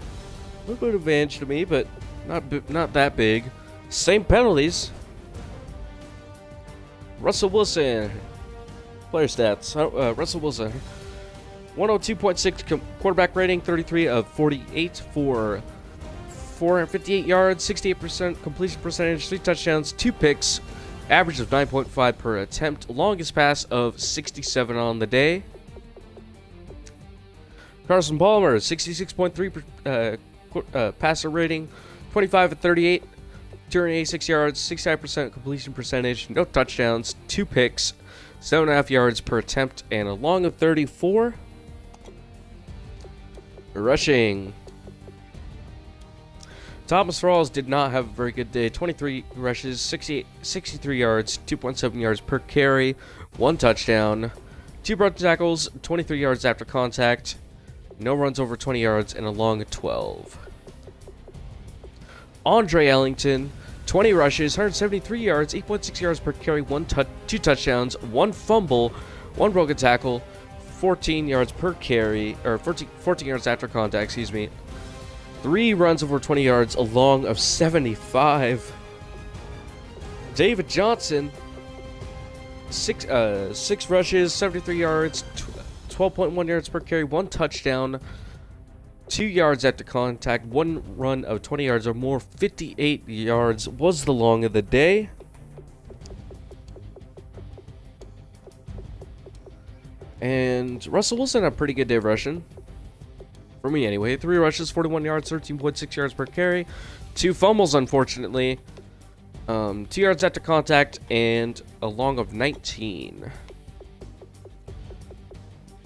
A little bit of advantage to me, but not that big. Same penalties. Russell Wilson. Player stats. Russell Wilson. 102.6 quarterback rating, 33 of 48 for 458 yards, 68% completion percentage, 3 touchdowns, 2 picks, average of 9.5 per attempt, longest pass of 67 on the day. Carson Palmer, 66.3 passer rating, 25 of 38, 286 yards, 65% completion percentage, no touchdowns, 2 picks, 7.5 yards per attempt, and a long of 34. Rushing. Thomas Rawls did not have a very good day. 23 rushes, 63 yards, 2.7 yards per carry, 1 touchdown, 2 broken tackles, 23 yards after contact, no runs over 20 yards, and a long of 12. Andre Ellington, 20 rushes, 173 yards, 8.6 yards per carry, 2 touchdowns, 1 fumble, 1 broken tackle, 14 yards per carry, or 14 yards after contact, excuse me. 3 runs over 20 yards, a long of 75. David Johnson, 6 rushes, 73 yards, 12.1 yards per carry, 1 touchdown, 2 yards after contact, 1 run of 20 yards or more, 58 yards was the long of the day. And Russell Wilson had a pretty good day rushing. For me, anyway. 3 rushes, 41 yards, 13.6 yards per carry. 2 fumbles, unfortunately. 2 yards after contact, and a long of 19.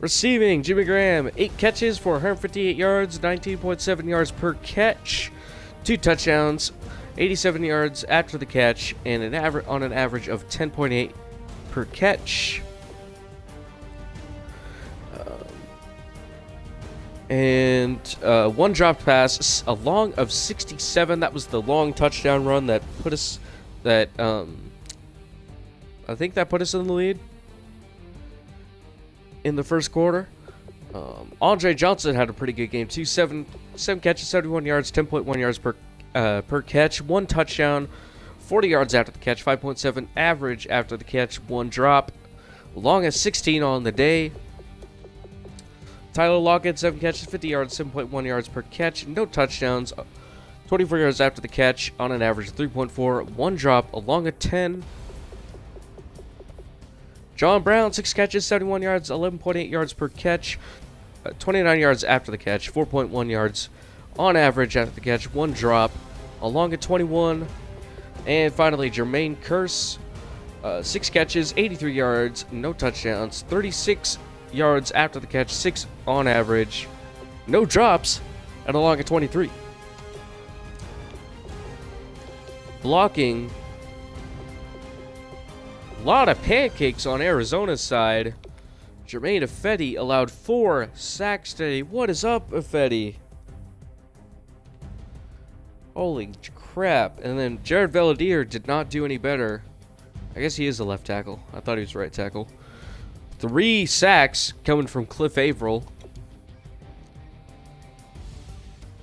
Receiving, Jimmy Graham, 8 catches for 158 yards, 19.7 yards per catch. 2 touchdowns, 87 yards after the catch, and an average of 10.8 per catch. And 1 dropped pass, a long of 67. That was the long touchdown run that put us, I think that put us in the lead in the first quarter. Andre Johnson had a pretty good game too. 7 catches, 71 yards, 10.1 yards per catch, 1 touchdown, 40 yards after the catch, 5.7 average after the catch, 1 drop, long as 16 on the day. Tyler Lockett, 7 catches, 50 yards, 7.1 yards per catch, no touchdowns, 24 yards after the catch on an average of 3.4, 1 drop, a long of 10. John Brown, 6 catches, 71 yards, 11.8 yards per catch, 29 yards after the catch, 4.1 yards on average after the catch, 1 drop, a long of 21. And finally, Jermaine Kearse, 6 catches, 83 yards, no touchdowns, 36 yards after the catch, 6 on average. No drops, and a long of 23. Blocking. A lot of pancakes on Arizona's side. Jermaine Ifedi allowed 4 sacks today. What is up, Ifedi? Holy crap. And then Jared Valadier did not do any better. I guess he is a left tackle. I thought he was right tackle. 3 sacks coming from Cliff Averill.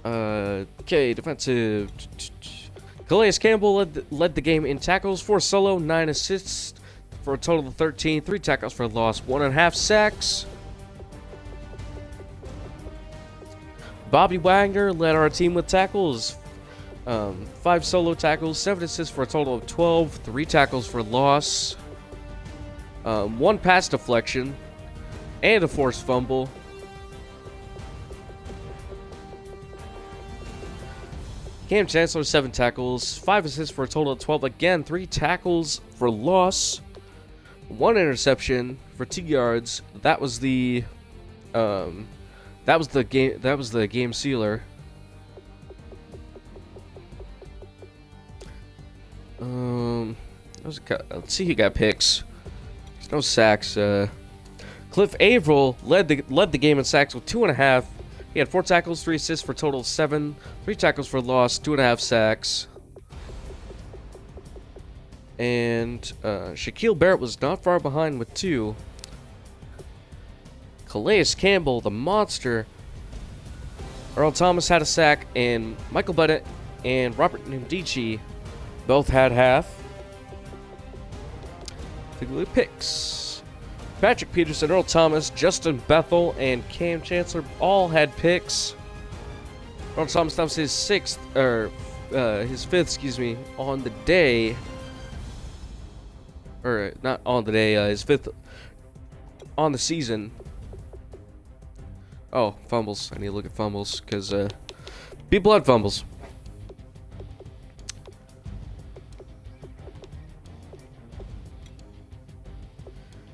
Okay, defensive. Calais Campbell led the game in tackles, 4 solo, 9 assists for a total of 13. 3 tackles for a loss, 1.5 sacks. Bobby Wagner led our team with tackles. 5 solo tackles, 7 assists for a total of 12. 3 tackles for loss. 1 pass deflection. And a forced fumble. Cam Chancellor, 7 tackles, 5 assists for a total of 12. Again, 3 tackles for loss, 1 interception for 2 yards. That was the game sealer. Let's see who got picks. There's no sacks. Cliff Averill led the game in sacks with 2.5. He had 4 tackles, 3 assists for a total of 7. 3 tackles for loss, 2.5 sacks. And Shaquille Barrett was not far behind with 2. Calais Campbell, the monster. Earl Thomas had a sack, and Michael Bennett and Robert Ndici both had half. Take a look at picks. Patrick Peterson, Earl Thomas, Justin Bethel, and Cam Chancellor all had picks. Earl Thomas, that was his 5th, on the day. Or, not on the day, his 5th on the season. Oh, fumbles. I need to look at fumbles, because, people had fumbles.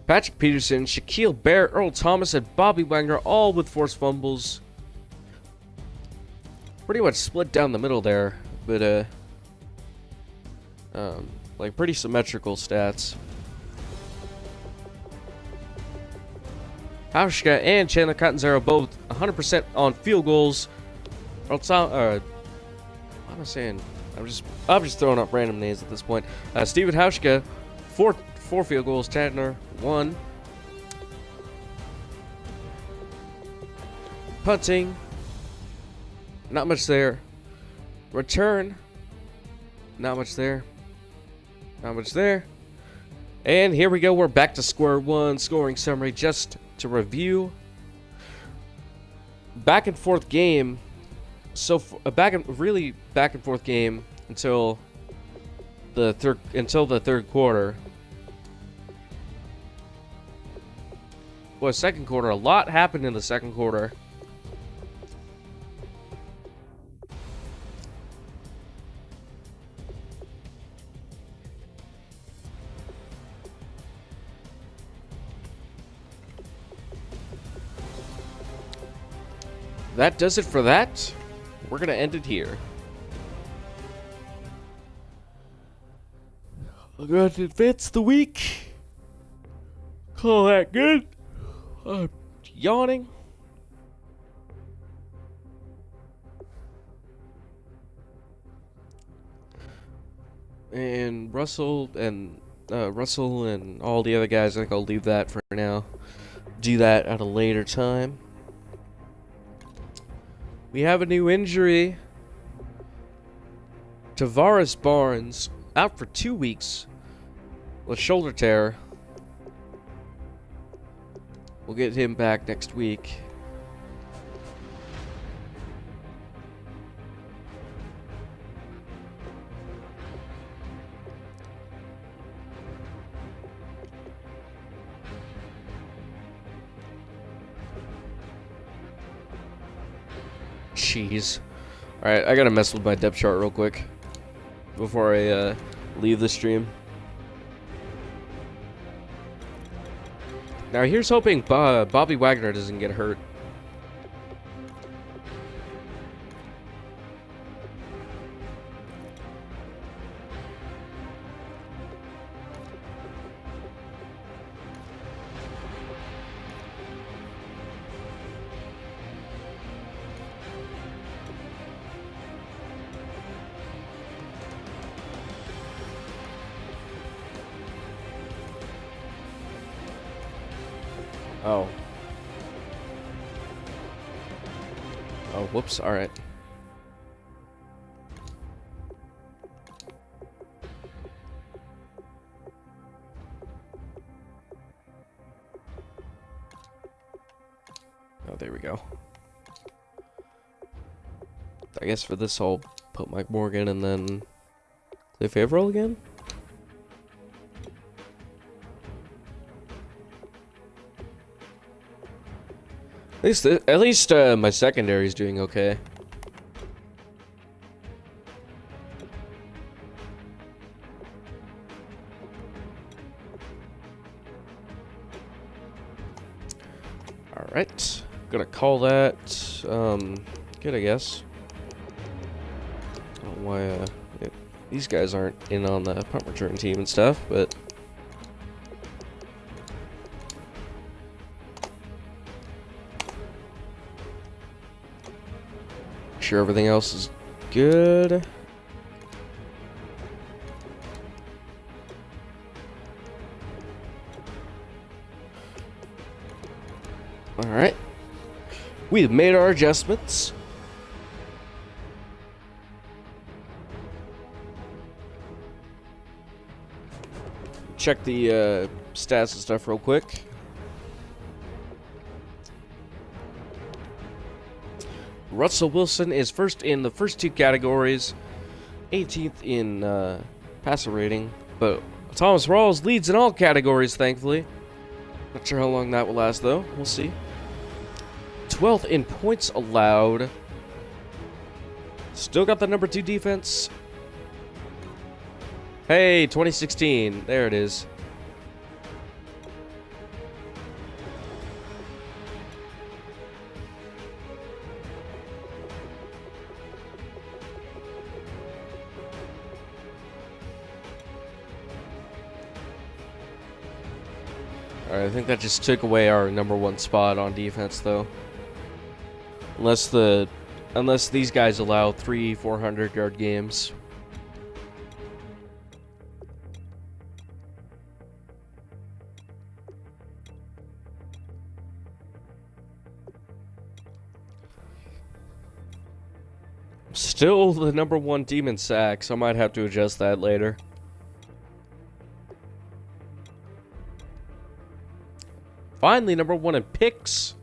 Patrick Peterson, Shaquille Barrett, Earl Thomas, and Bobby Wagner, all with forced fumbles. Pretty much split down the middle there, but like pretty symmetrical stats. Hauschka and Chandler Catanzaro both 100% on field goals. Earl Thomas, what am I saying? I'm just throwing up random names at this point. Steven Hauschka, 4 field goals. Chandler, 1. Punting, not much there. Return, not much there. Not much there. And here we go. We're back to square one. Scoring summary just to review. Back and forth game. So back and forth game until the third quarter. Boy, second quarter, a lot happened in the second quarter. That does it for that. We're going to end it here. I'm going to advance the week. Call that good. I'm yawning. And Russell and all the other guys, I think I'll leave that for now. Do that at a later time. We have a new injury. Tavares Barnes out for 2 weeks with shoulder tear. We'll get him back next week. Jeez. Alright, I gotta mess with my depth chart real quick before I leave the stream. Now here's hoping Bobby Wagner doesn't get hurt. Oh. Oh, whoops. All right. Oh, there we go. I guess for this I'll put Mike Morgan and then Cliff Averill again. At least my secondary is doing okay. All right, gonna call that good, I guess. I don't know why these guys aren't in on the punt return team and stuff, but. Sure everything else is good. All right, we've made our adjustments. Check the stats and stuff real quick. Russell Wilson is first in the first two categories, 18th in passer rating, but Thomas Rawls leads in all categories, thankfully. Not sure how long that will last, though. We'll see. 12th in points allowed. Still got the number 2 defense. Hey, 2016. There it is. Alright, I think that just took away our number 1 spot on defense, though. Unless these guys allow 3 400-yard games. Still the number 1 team in sacks. I might have to adjust that later. Finally, number 1 in picks.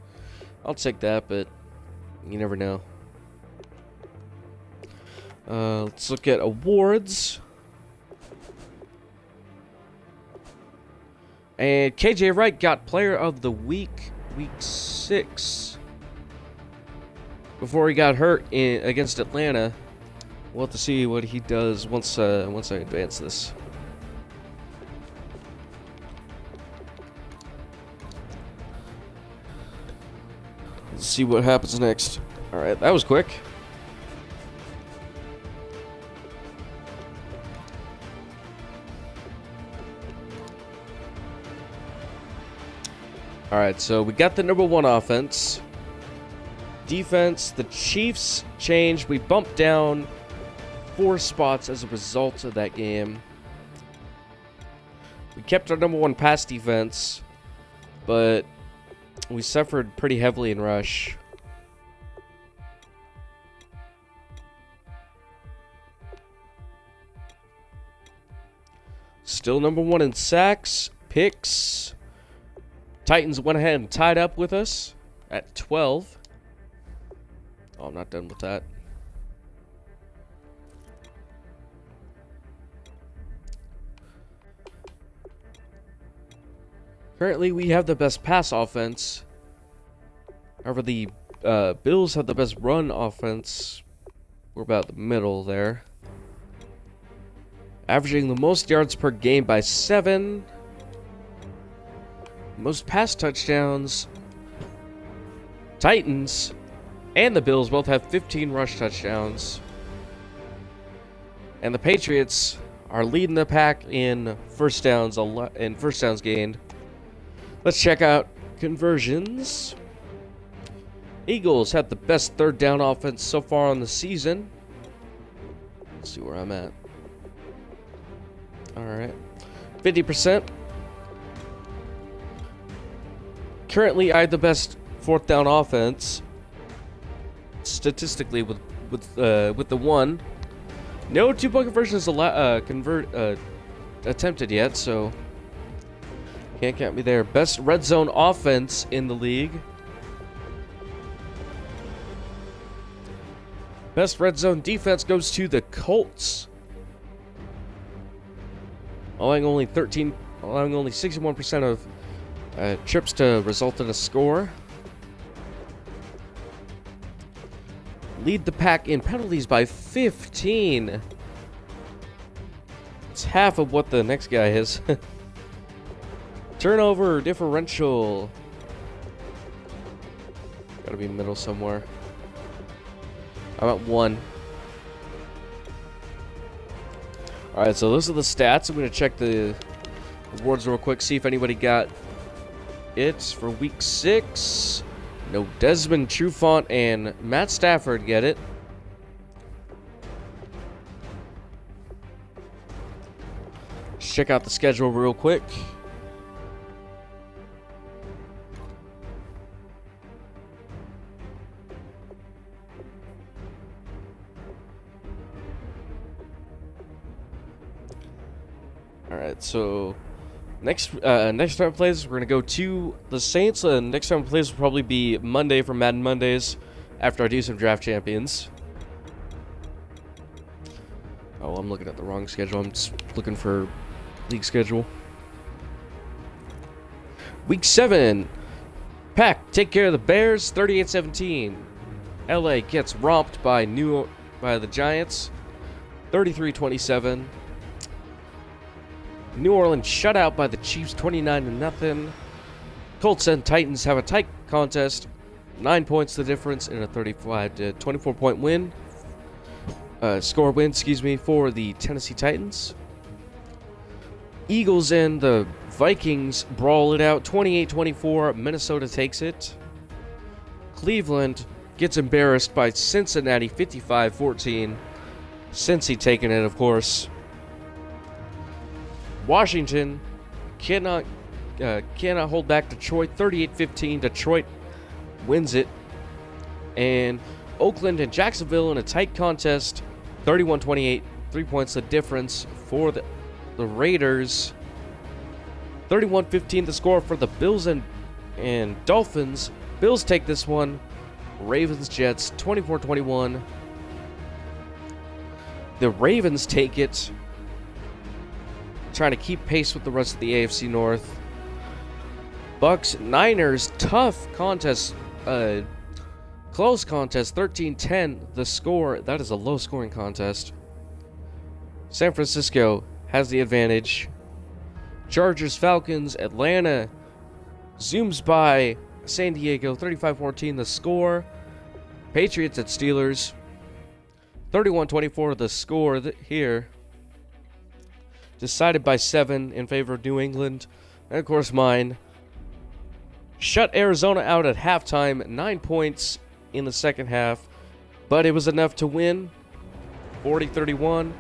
I'll take that, but you never know. Let's look at awards. And KJ Wright got Player of the Week, Week 6. Before he got hurt against Atlanta. We'll have to see what he does once I advance this. Let's see what happens next. Alright, that was quick. Alright, so we got the number 1 offense. Defense, the Chiefs changed. We bumped down 4 spots as a result of that game. We kept our number 1 pass defense, but we suffered pretty heavily in rush. Still number 1 in sacks, picks. Titans went ahead and tied up with us at 12. Oh, I'm not done with that. Currently, we have the best pass offense. However, the Bills have the best run offense. We're about the middle there. Averaging the most yards per game by 7. Most pass touchdowns. Titans and the Bills both have 15 rush touchdowns. And the Patriots are leading the pack in first downs gained. Let's check out conversions. Eagles have the best third down offense so far on the season. Let's see where I'm at. All right, 50%. Currently, I have the best fourth down offense statistically with the one. No 2-point conversions attempted yet, so can't count me there. Best red zone offense in the league. Best red zone defense goes to the Colts, allowing only 61% of trips to result in a score. Lead the pack in penalties by 15. It's half of what the next guy is. Turnover differential. Gotta be middle somewhere. I'm at 1. Alright, so those are the stats. I'm gonna check the awards real quick, see if anybody got it for week 6. No, Desmond Trufant and Matt Stafford get it. Let's check out the schedule real quick. Alright, so next time plays, we're gonna go to the Saints. Next time plays will probably be Monday for Madden Mondays after I do some draft champions. Oh, I'm looking at the wrong schedule. I'm just looking for league schedule. Week 7, Pack take care of the Bears, 38-17. LA gets romped by the Giants, 33-27. New Orleans shut out by the Chiefs 29-0. Colts and Titans have a tight contest. 9 points the difference in a 35-24 point win. Score win, for the Tennessee Titans. Eagles and the Vikings brawl it out. 28-24. Minnesota takes it. Cleveland gets embarrassed by Cincinnati 55-14. Cincy taking it, of course. Washington cannot hold back Detroit. 38-15. Detroit wins it. And Oakland and Jacksonville in a tight contest. 31-28. 3 points the difference for the Raiders. 31-15 the score for the Bills and Dolphins. Bills take this one. Ravens Jets 24-21. The Ravens take it, trying to keep pace with the rest of the AFC North. Bucks Niners, tough contest, close contest, 13-10 the score. That is a low scoring contest. San Francisco has the advantage. Chargers Falcons, Atlanta zooms by San Diego 35-14 the score. Patriots at Steelers 31-24 the score here. Decided by 7 in favor of New England. And of course mine. Shut Arizona out at halftime. 9 points in the second half. But it was enough to win. 40-31.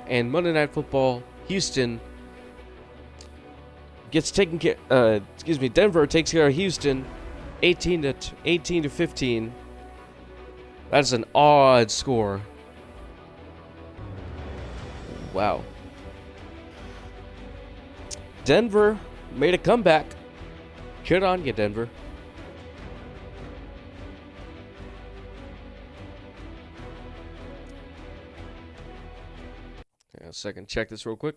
And Monday Night Football, Houston gets taken care. Denver takes care of Houston, 18-15. That is an odd score. Wow. Denver made a comeback. Good on you, Denver. Okay, a second, check this real quick.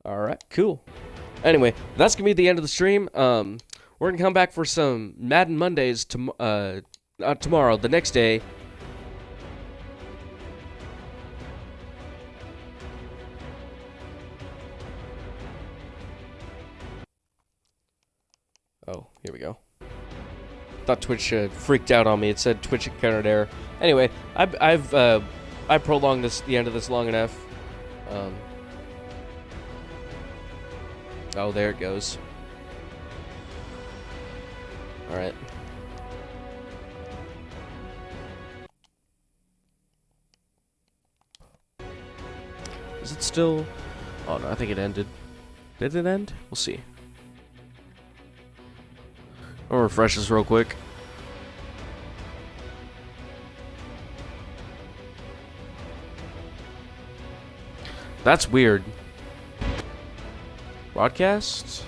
Alright, cool. Anyway, that's gonna be the end of the stream. We're gonna come back for some Madden Mondays tomorrow, the next day. Oh, here we go. Thought Twitch freaked out on me. It said Twitch encountered error. Anyway, I prolonged the end of this long enough. Oh, there it goes. All right. Is it still? Oh no, I think it ended. Did it end? We'll see. I'll refresh this real quick. That's weird. Broadcast?